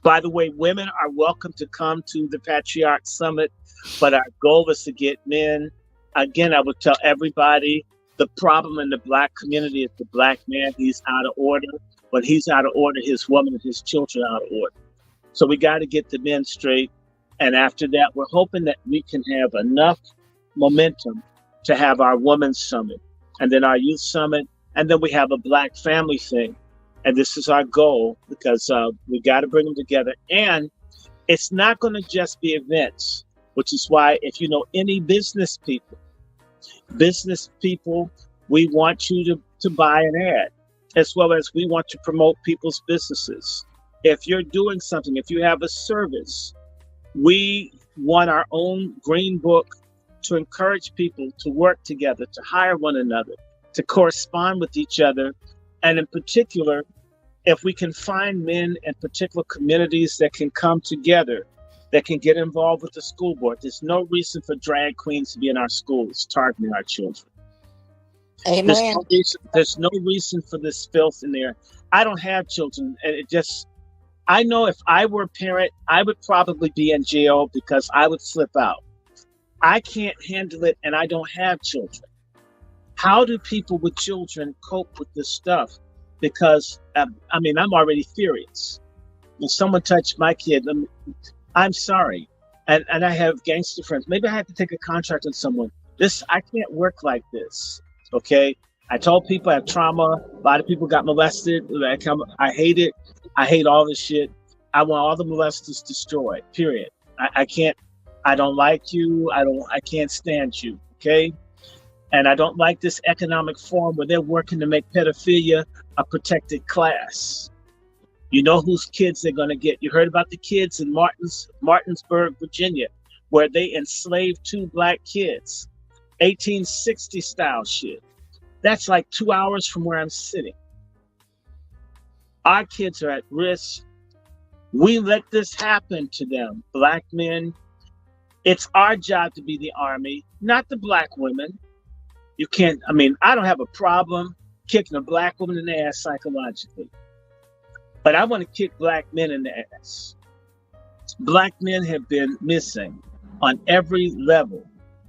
By the way, women are welcome to come to the Patriarch Summit, but our goal is to get men. Again, I would tell everybody, the problem in the Black community is the Black man. He's out of order. When he's out of order, his woman and his children are out of order. So we got to get the men straight. And after that, we're hoping that we can have enough momentum to have our women's summit and then our youth summit. And then we have a Black family thing. And this is our goal, because we got to bring them together. And it's not going to just be events, which is why if you know any business people, we want you to buy an ad, as well as we want to promote people's businesses. If you're doing something, if you have a service, we want our own green book to encourage people to work together, to hire one another, to correspond with each other. And in particular, if we can find men in particular communities that can come together, that can get involved with the school board. There's no reason for drag queens to be in our schools, targeting our children. Amen. There's no reason for this filth in there. I don't have children. And I know if I were a parent, I would probably be in jail because I would slip out. I can't handle it, and I don't have children. How do people with children cope with this stuff? Because, I'm already furious. When someone touched my kid, I'm sorry. And I have gangster friends. Maybe I have to take a contract on someone. I can't work like this, okay? I told people I have trauma. A lot of people got molested. I hate it. I hate all this shit. I want all the molesters destroyed, period. I can't, I don't like you. I can't stand you, okay? And I don't like this economic form where they're working to make pedophilia a protected class. You know whose kids they're gonna get. You heard about the kids in Martinsburg, Virginia, where they enslaved 2 Black kids, 1860 style shit. That's like 2 hours from where I'm sitting. Our kids are at risk. We let this happen to them, Black men. It's our job to be the army, not the Black women. You can't, I don't have a problem kicking a Black woman in the ass psychologically, but I want to kick Black men in the ass. Black men have been missing on every level.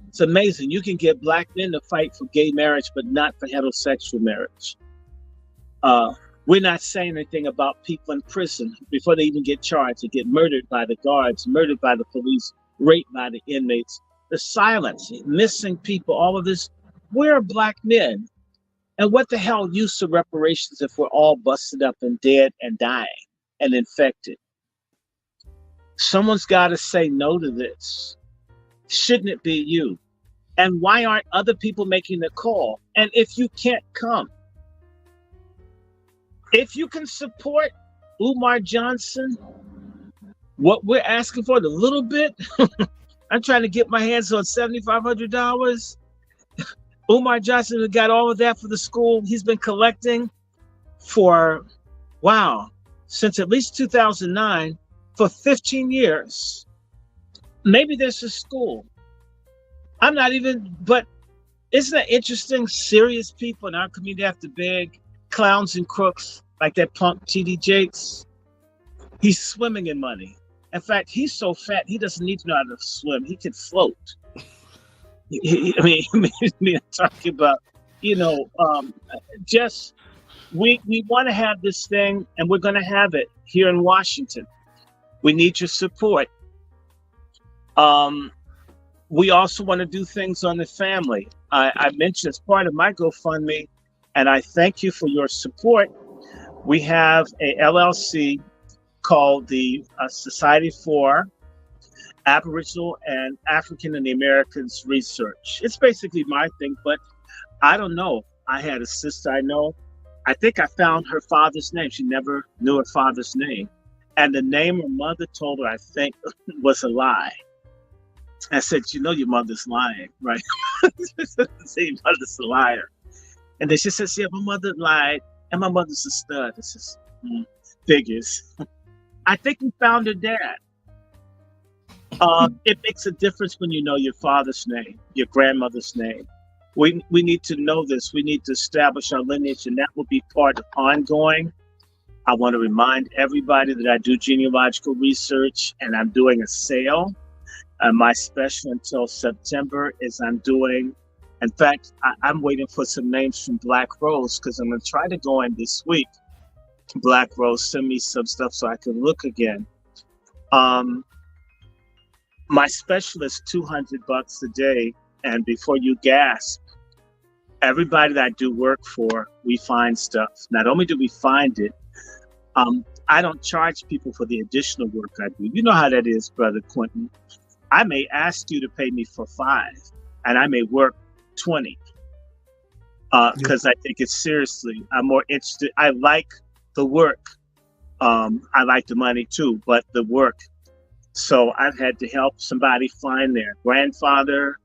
It's amazing. You can get Black men to fight for gay marriage, but not for heterosexual marriage. We're not saying anything about people in prison before they even get charged. They get murdered by the guards, murdered by the police, raped by the inmates. The silence, missing people, all of this. Where are Black men? And what the hell use of reparations if we're all busted up and dead and dying and infected? Someone's got to say no to this. Shouldn't it be you? And why aren't other people making the call? And if you can't come, if you can support Umar Johnson, what we're asking for, the little bit, I'm trying to get my hands on $7,500. Umar Johnson has got all of that for the school. He's been collecting for, since at least 2009, for 15 years. Maybe there's a school. But isn't that interesting? Serious people in our community have to beg, clowns and crooks like that punk TD Jakes. He's swimming in money. In fact, he's so fat, he doesn't need to know how to swim. He can float. I'm talking about, we want to have this thing, and we're going to have it here in Washington. We need your support. We also want to do things on the family. I mentioned as part of my GoFundMe, and I thank you for your support. We have a LLC called the Society for Aboriginal and African and the Americans Research. It's basically my thing, but I don't know. I had a sister I know I think I found her father's name. She never knew her father's name. And the name her mother told her, I think, was a lie. I said, you know your mother's lying, right? Your mother's a liar. And then she says, yeah, my mother lied, and my mother's a stud. This is figures. I think we found her dad. It makes a difference when you know your father's name, your grandmother's name. We need to know this. We need to establish our lineage, and that will be part of ongoing. I want to remind everybody that I do genealogical research, and I'm doing a sale. My special until September is I'm doing, in fact, I'm waiting for some names from Black Rose because I'm going to try to go in this week. Black Rose, send me some stuff so I can look again. My special is $200 a day. And before you gasp, everybody that I do work for, we find stuff. Not only do we find it, I don't charge people for the additional work I do. You know how that is, Brother Quentin. I may ask you to pay me for 5, and I may work 20 because I take it seriously. I'm more interested. I like the work. I like the money too, but the work. So I've had to help somebody find their grandfather.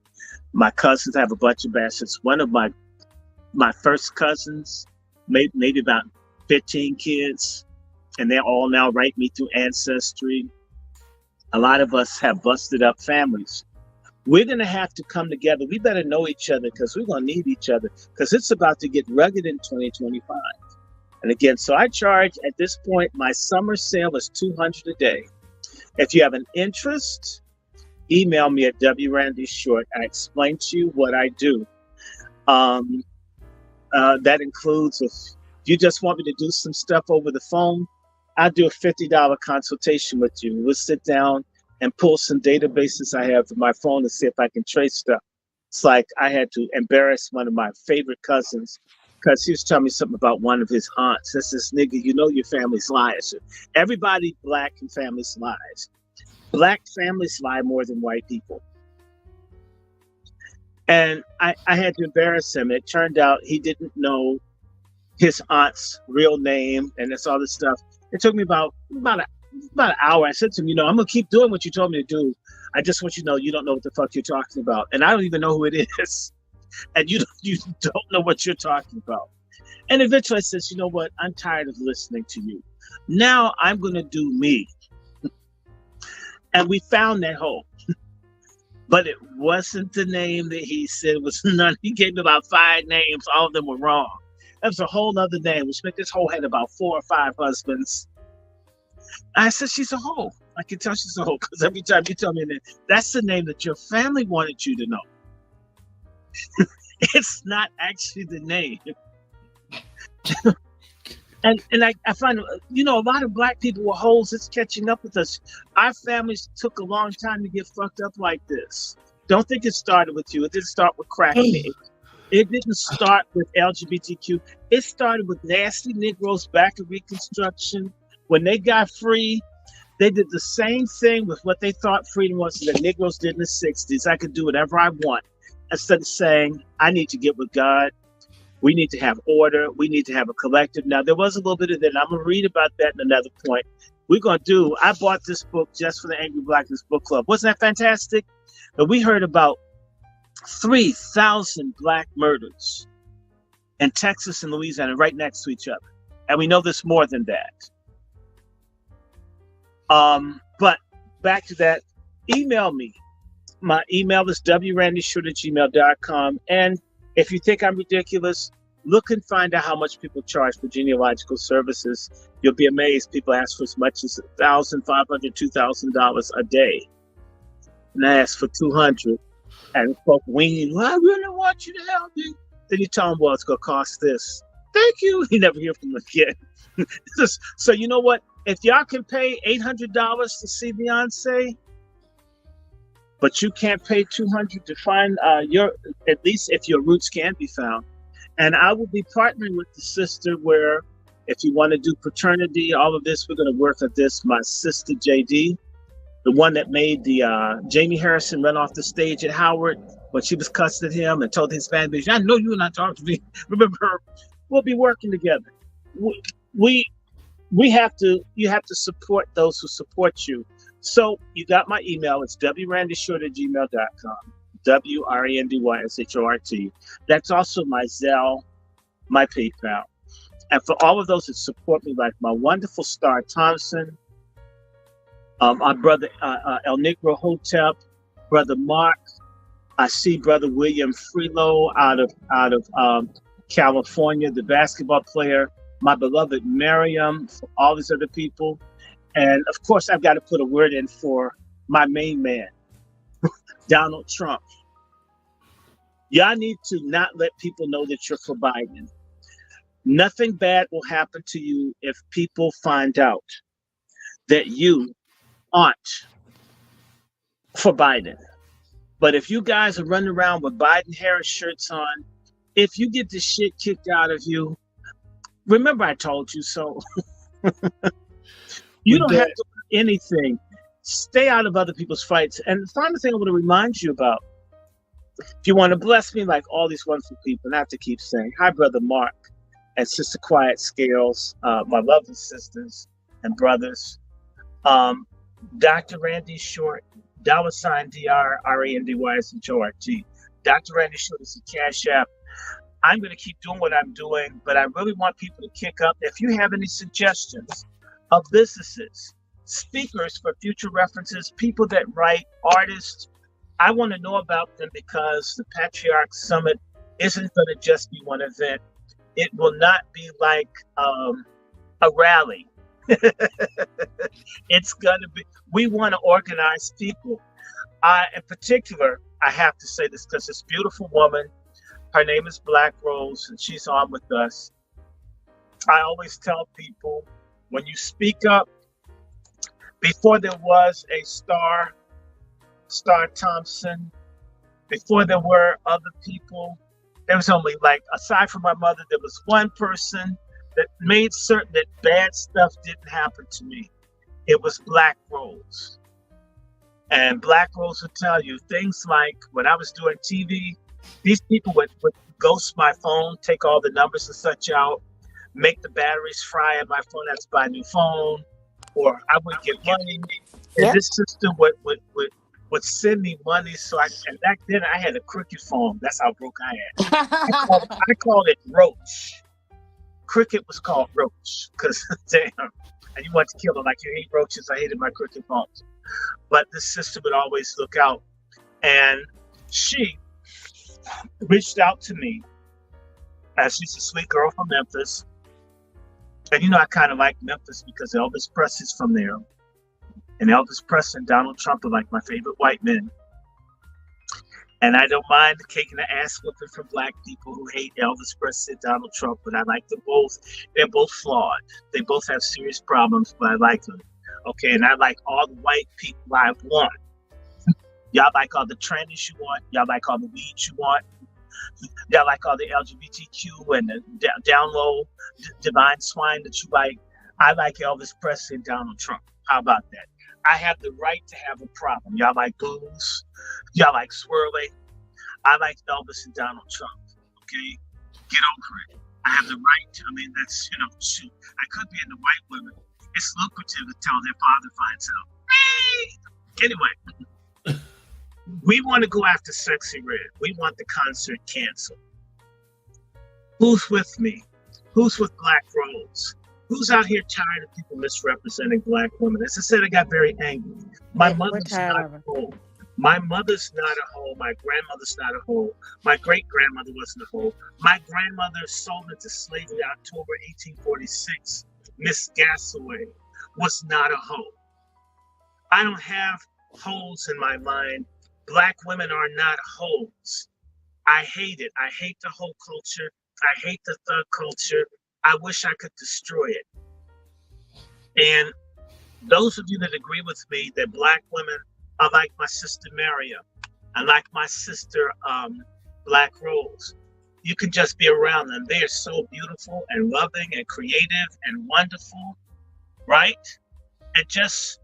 My cousins have a bunch of bastards. One of my first cousins maybe about 15 kids, and they're all now right me through Ancestry. A lot of us have busted up families. We're going to have to come together. We better know each other because we're going to need each other because it's about to get rugged in 2025. And again, so I charge at this point, my summer sale is $200 a day. If you have an interest, email me at wrandyshort. I explain to you what I do. That includes if you just want me to do some stuff over the phone, I'll do a $50 consultation with you. We'll sit down and pull some databases I have from my phone to see if I can trace stuff. It's like I had to embarrass one of my favorite cousins because he was telling me something about one of his aunts. This nigga, you know your family's lies. Everybody Black in families lies. Black families lie more than white people. And I had to embarrass him. It turned out he didn't know his aunt's real name and that's all this stuff. It took me about an hour. I said to him, I'm going to keep doing what you told me to do. I just want you to know you don't know what the fuck you're talking about. And I don't even know who it is. And you don't know what you're talking about. And eventually I says, you know what? I'm tired of listening to you. Now I'm going to do me. And we found that hole. But it wasn't the name that he said was none. He gave me about 5 names. All of them were wrong. That was a whole other name, which meant this hoe had about 4 or 5 husbands. I said, she's a hoe. I can tell she's a hoe because every time you tell me that, that's the name that your family wanted you to know. It's not actually the name. and I find, a lot of Black people were hoes. It's catching up with us. Our families took a long time to get fucked up like this. Don't think it started with you. It didn't start with crack. It didn't start with LGBTQ. It started with nasty Negroes back in Reconstruction. When they got free, they did the same thing with what they thought freedom was that Negroes did in the 60s. I could do whatever I want. Instead of saying, I need to get with God. We need to have order. We need to have a collective. Now, there was a little bit of that. And I'm going to read about that in another point. I bought this book just for the Angry Blackness Book Club. Wasn't that fantastic? But we heard about 3,000 Black murders in Texas and Louisiana right next to each other. And we know there's more than that. But back to that, email me. My email is wrandyshort@gmail.com. And if you think I'm ridiculous, look and find out how much people charge for genealogical services. You'll be amazed. People ask for as much as $1,500, $2,000 a day. And I ask for $200. And folk wean, well, I really want you to help me. Then you tell them, well, it's going to cost this. Thank you. You never hear from them again. So you know what? If y'all can pay $800 to see Beyonce, but you can't pay $200 to find at least if your roots can be found. And I will be partnering with the sister where if you want to do paternity, all of this, we're going to work at this. My sister, JD, the one that made the Jamie Harrison run off the stage at Howard when she was cussing at him and told his fan base, I know you were not talking to me. Remember her? we'll be working together. We, we we have to you have to support those who support you. So you got my email. It's wrandyshort@gmail.com. WRENDYSHORT. That's also my Zelle, my PayPal. And for all of those that support me, like my wonderful Star Thompson, our brother El Negro Hotep, brother Mark. I see brother William Freelo out of California, the basketball player. My beloved Miriam, for all these other people. And of course, I've got to put a word in for my main man, Donald Trump. Y'all need to not let people know that you're for Biden. Nothing bad will happen to you if people find out that you aren't for Biden. But if you guys are running around with Biden Harris shirts on, if you get the shit kicked out of you, remember I told you so. You don't have to do anything. Stay out of other people's fights. And the final thing I want to remind you about, if you want to bless me like all these wonderful people, and I have to keep saying, hi, Brother Mark and Sister Quiet Scales, my lovely sisters and brothers. Dr. Randy Short, $ DRRENDYSHORT. Dr. Randy Short is the Cash App. I'm going to keep doing what I'm doing, but I really want people to kick up. If you have any suggestions of businesses, speakers for future references, people that write, artists, I want to know about them, because the Patriarch Summit isn't going to just be one event. It will not be like a rally. It's going to be, we want to organize people. In particular, I have to say this because this beautiful woman, her name is Black Rose, and she's on with us. I always tell people, when you speak up, before there was a Star Thompson, before there were other people, there was only, like, aside from my mother, there was one person that made certain that bad stuff didn't happen to me. It was Black Rose. And Black Rose would tell you things like, when I was doing TV, these people would ghost my phone, take all the numbers and such out, make the batteries fry on my phone, I had to buy a new phone, or I would get money. And this sister would send me money. So and back then I had a cricket phone. That's how broke I am. I called it Roach. Cricket was called Roach, because damn, and you want to kill them like you hate roaches. I hated my cricket phones. But this sister would always look out, and she reached out to me. She's a sweet girl from Memphis. And I kind of like Memphis because Elvis Presley's from there. And Elvis Presley and Donald Trump are like my favorite white men. And I don't mind taking the ass whooping from Black people who hate Elvis Presley and Donald Trump, but I like them both. They're both flawed. They both have serious problems, but I like them. Okay, and I like all the white people I want. Y'all like all the trannies you want. Y'all like all the weeds you want. Y'all like all the LGBTQ and the down low divine swine that you like. I like Elvis Presley and Donald Trump. How about that? I have the right to have a problem. Y'all like booze. Y'all like swirly. I like Elvis and Donald Trump. Okay? Get over it. I have the right to, that's, shoot. I could be into white women. It's lucrative until their father finds out. Anyway, we want to go after Sexy Red. We want the concert canceled. Who's with me? Who's with Black Rose? Who's out here tired of people misrepresenting Black women? As I said, I got very angry. My mother's not a hoe. My mother's not a hoe. My grandmother's not a hoe. My great-grandmother wasn't a hoe. My grandmother sold into slavery October 1846. Miss Gasaway was not a hoe. I don't have hoes in my mind. Black women are not hoes. I hate it. I hate the hoe culture. I hate the thug culture. I wish I could destroy it. And those of you that agree with me that Black women are like my sister Miriam and like my sister Black Rose, you can just be around them. They are so beautiful and loving and creative and wonderful, right? And just,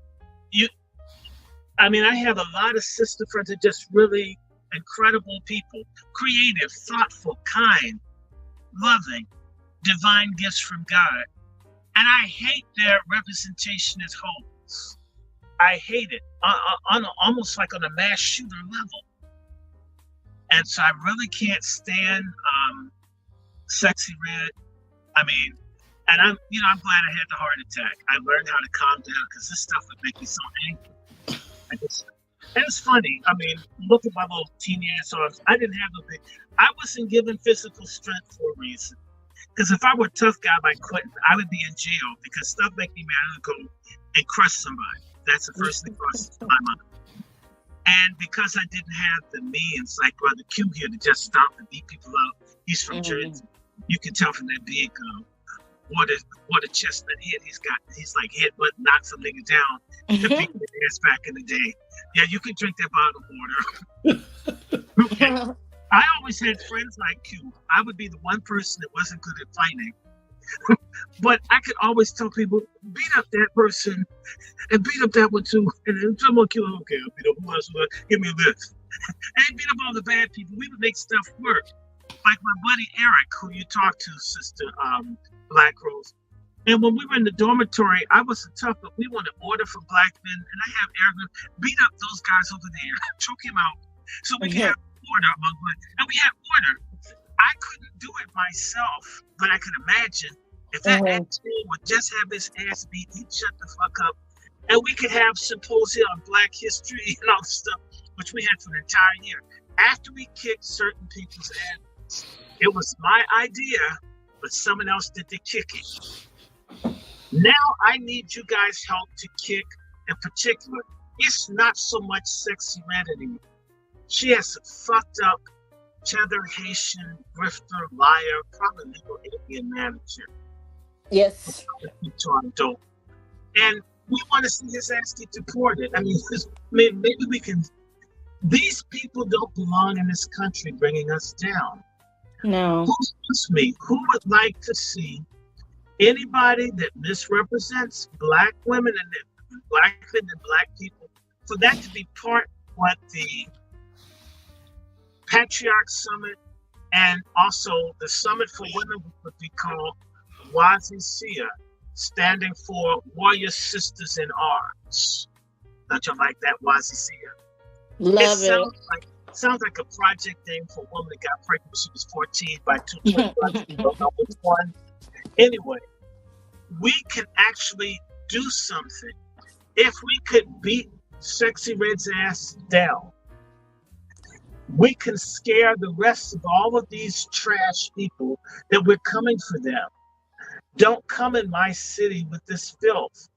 I have a lot of sister friends that are just really incredible people, creative, thoughtful, kind, loving, divine gifts from God. And I hate their representation as hoes. I hate it, on almost like on a mass shooter level. And so I really can't stand Sexy Red. I mean, and I'm glad I had the heart attack. I learned how to calm down because this stuff would make me so angry. And it's funny. I mean, look at my little teeny ass arms. I didn't have no big. I wasn't given physical strength for a reason. Because if I were a tough guy like Quentin, I would be in jail because stuff make me mad and go and crush somebody. That's the first thing crosses my mind. And because I didn't have the means, like Brother Q here, to just stomp and beat people up. He's from Jersey. You can tell from that big what a chestnut head he's got. He's like headbutt, knocks a nigga down. The people ass back in the day. Yeah, you can drink that bottled water. Okay. I always had friends like Q. I would be the one person that wasn't good at fighting. But I could always tell people, beat up that person and beat up that one too. And then someone kill him, okay, beat up who else? Give me a list. And beat up all the bad people. We would make stuff work. Like my buddy Eric, who you talked to, Sister Black Rose. And when we were in the dormitory, I wasn't tough, but we wanted order from black men. And I have Eric beat up those guys over there, choke him out, so we can have order among them. And we had order. I couldn't do it myself, but I could imagine if that asshole would just have his ass beat, he'd shut the fuck up. And we could have symposia on Black history and all the stuff, which we had for an entire year. After we kicked certain people's asses, it was my idea, but someone else did the kicking. Now I need you guys' help to kick. In particular, it's not so much Sexy Red anymore. She has a fucked up tether Haitian grifter, liar, probably legal alien manager. Yes. And we want to see his ass get deported. I mean, maybe we can. These people don't belong in this country, bringing us down. No. Who would like to see anybody that misrepresents Black women and Black men and Black people, for that to be part of what the Patriarchal Summit and also the Summit for Women would be called WASICIA, standing for Warrior Sisters in Arms. Don't you like that, WASICIA? Love it. Sounds like a project name for a woman that got pregnant when she was 14 by two twin brothers. You don't know which one. Anyway, we can actually do something. If we could beat Sexy Red's ass down, we can scare the rest of all of these trash people that we're coming for them. Don't come in my city with this filth.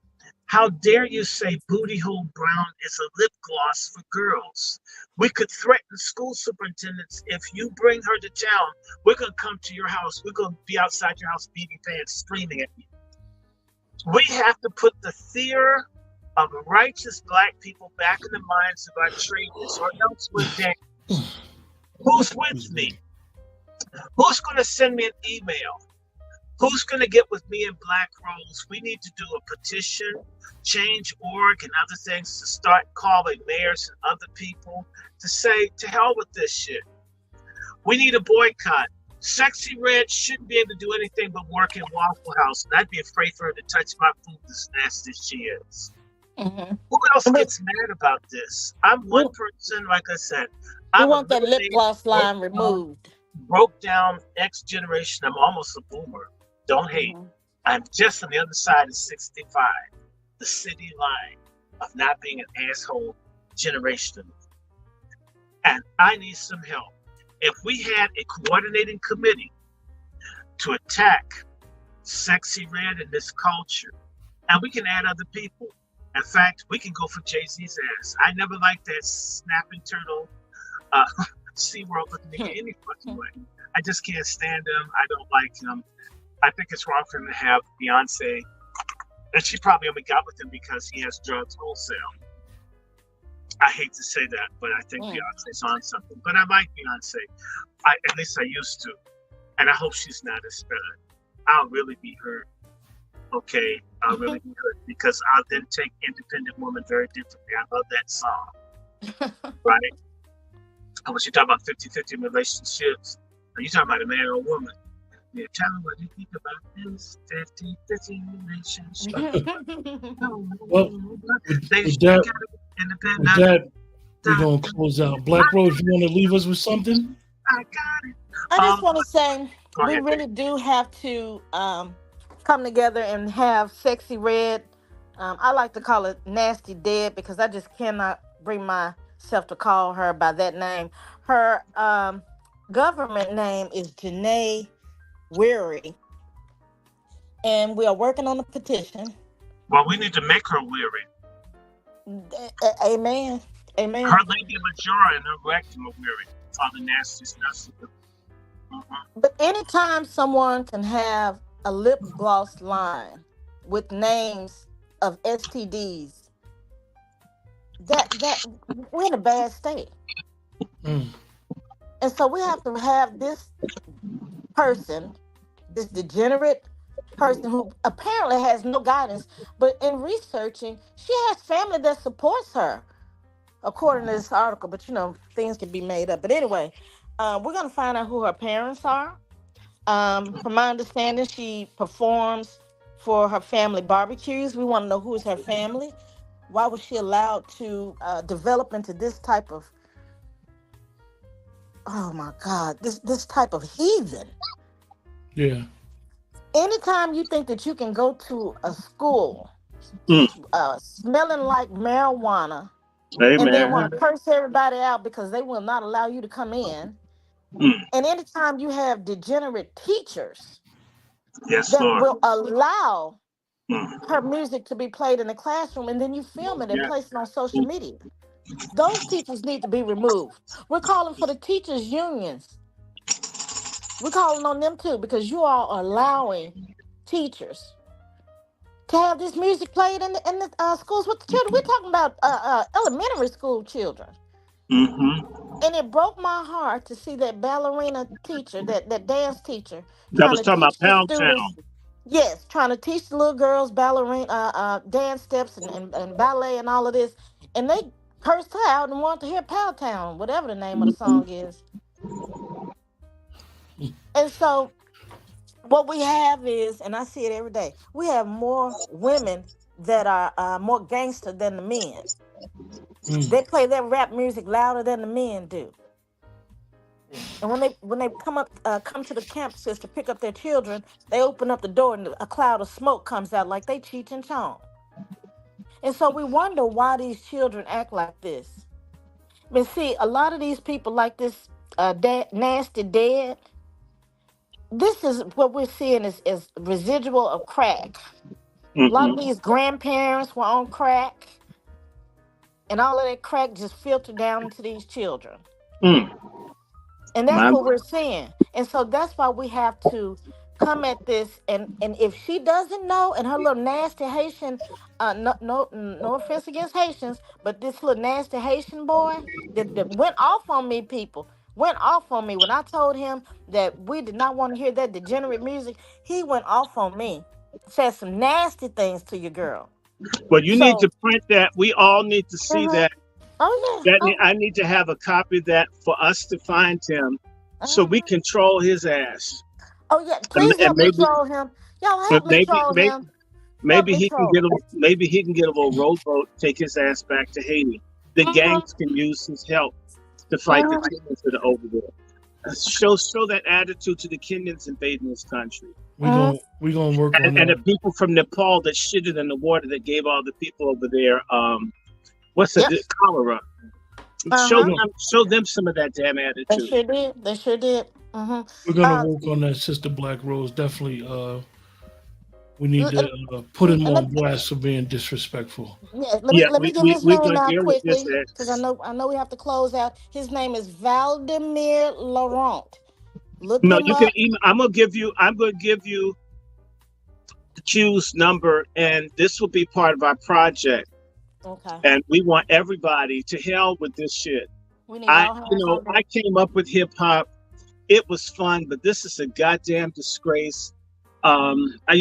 How dare you say Booty Hole Brown is a lip gloss for girls? We could threaten school superintendents. If you bring her to town, we're going to come to your house. We're going to be outside your house beating pants, screaming at you. We have to put the fear of righteous Black people back in the minds of our traitors, or else we're dead. Who's with me? Who's going to send me an email? Who's going to get with me in Black Rose? We need to do a petition, Change.org and other things to start calling mayors and other people to say, to hell with this shit. We need a boycott. Sexy Red shouldn't be able to do anything but work in Waffle House, and I'd be afraid for her to touch my food as nasty as she is. Who else gets mad about this? I'm one person, like I said. I want that lip gloss line removed. Broke down X generation. I'm almost a boomer. Don't hate. I'm just on the other side of 65. The city line of not being an asshole generation. And I need some help. If we had a coordinating committee to attack Sexy Red and this culture, and we can add other people. In fact, we can go for Jay-Z's ass. I never liked that snapping turtle, SeaWorld looking nigga any fucking way. I just can't stand him. I don't like him. I think it's wrong for him to have Beyonce, and she probably only got with him because he has drugs wholesale. I hate to say that, but I think Beyonce's on something. But I like Beyonce. At least I used to. And I hope she's not as bad. I'll really be hurt. Okay? I'll really be hurt because I'll then take Independent Woman very differently. I love that song. Right? And when you talk about 50-50 relationships, are you talking about a man or a woman? Yeah, tell me what you think about this 50-50 relationship. Well, They with should that, get with independent. that, we're gonna close out. Black Rose, you want to leave us with something? I got it. I just want to say Go we ahead, baby. really do have to come together and have Sexy Red. I like to call it Nasty Dead because I just cannot bring myself to call her by that name. Her government name is Janae Weary, and we are working on a petition. Well, we need to make her weary. Amen. Amen. Her labia majora and her rectum are weary. All the nasty stuff. But anytime someone can have a lip gloss line with names of STDs, that we're in a bad state. Mm. And so we have to have this person, this degenerate person who apparently has no guidance, but in researching, she has family that supports her, according to this article. But things can be made up. But anyway, we're gonna find out who her parents are. From my understanding, she performs for her family barbecues. We want to know who is her family. Why was she allowed to develop into this type of, oh my God, this type of heathen? Yeah. Anytime you think that you can go to a school Mm. smelling like marijuana and then Amen. want to curse everybody out because they will not allow you to come in, Mm. and anytime you have degenerate teachers Yes, that Lord. will allow Mm. her music to be played in the classroom and then you film it and Yeah. place it on social media, those teachers need to be removed. We're calling for the teachers unions. We're calling on them too, because you are allowing teachers to have this music played in the schools with the children. We're talking about elementary school children. Mm-hmm. And it broke my heart to see that ballerina teacher, that dance teacher, That trying was to talking teach about the Pound students. Town. Yes, trying to teach the little girls ballerina dance steps and ballet and all of this. And they cursed her out and wanted to hear Pound Town, whatever the name of the Mm-hmm. song is. And so what we have is, and I see it every day, we have more women that are more gangster than the men. Mm. They play their rap music louder than the men do. And when they come to the campuses to pick up their children, they open up the door and a cloud of smoke comes out like they Cheech and Chong. And so we wonder why these children act like this. But see, a lot of these people like this nasty dead. This is what we're seeing is residual of crack. A lot of Mm-hmm. these grandparents were on crack, and all of that crack just filtered down into these children. Mm. And that's My, what we're seeing. And so that's why we have to come at this. And if she doesn't know, and her little nasty Haitian, no offense against Haitians, but this little nasty Haitian boy that went off on me, people went off on me when I told him that we did not want to hear that degenerate music. He went off on me, said some nasty things to your girl. well, you need So, to print that. We all need to see mhm. that. Oh yeah, I need to have a copy of that for us to find him, so we mhm. control his ass. Oh yeah. And, Please and help me maybe, troll him. Y'all help me maybe, troll maybe, him. Help maybe me he can troll get him. a maybe he can get a little rowboat, take his ass back to Haiti. The Mhm, gangs can use his help to fight the mhm. Kenyans that are over there. Show that attitude to the Kenyans invading this country, We gonna work on and the that. people from Nepal that shitted in the water that gave all the people over there what's it, Yes. cholera. Uh huh. Show them some of that damn They attitude. sure did. They sure did. Mhm. We're gonna Uh, work on that, Sister Black Rose. Definitely. We need l- to l- put him let, on blast for being disrespectful. yeah, let me Yeah, let me give his we're name gonna out deal with this. quickly because I know we have to close out. His name is Valdemir Laurent. Look No, him you can up. email. I'm gonna give you the Q's number, and this will be part of our project. Okay. And we want everybody to hell with this shit. We need all hands on I deck. came up with hip hop. It was fun, but this is a goddamn disgrace.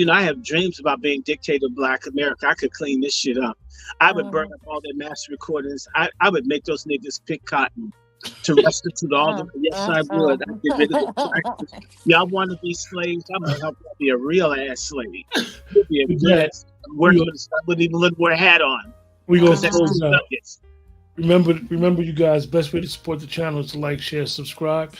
I have dreams about being dictator of Black America. I could clean this shit up. I would burn Mhm. up all their master recordings. I would make those niggas pick cotton. to restitute all the. Yes, I would. I'd get rid of the practice. Y'all want to be slaves? I'm gonna help you be a real ass slave. You'll be a good ass. Working with a wouldn't even wear a hat on. We gonna close out. Remember, you guys. Best way to support the channel is to like, share, subscribe.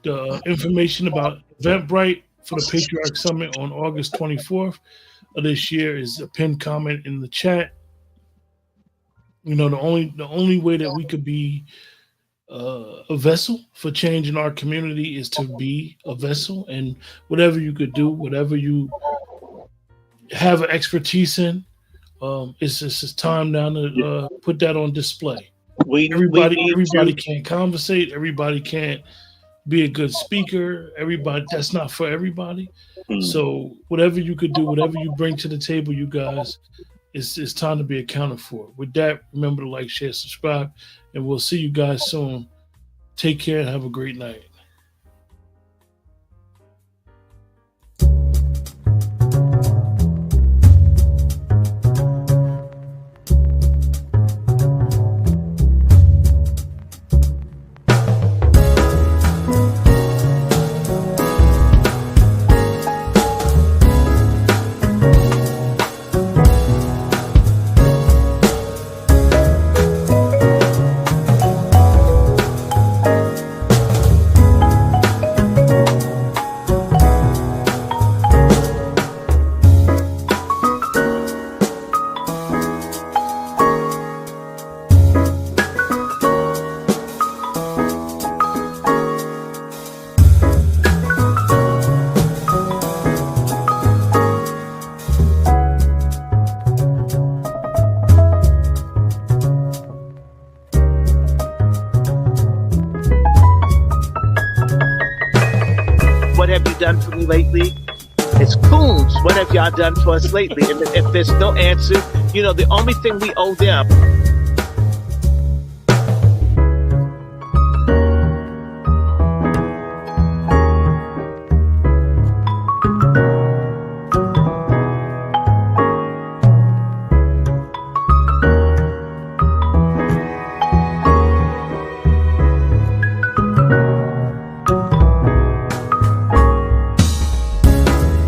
The information about Eventbrite for the Patriarch Summit on August 24th of this year is a pinned comment in the chat. You know, the only way that we could be a vessel for change in our community is to be a vessel, and whatever you could do, whatever you have an expertise in, it's just time now to put that on display. Everybody can't conversate. Everybody can't be a good speaker. Everybody, that's not for everybody. So whatever you could do, whatever you bring to the table, you guys, it's time to be accounted for. With that, remember to like, share, subscribe, and we'll see you guys soon. Take care and have a great night. What have you done for me lately? It's Coons. What have y'all done for us lately? And if there's no answer, you know, the only thing we owe them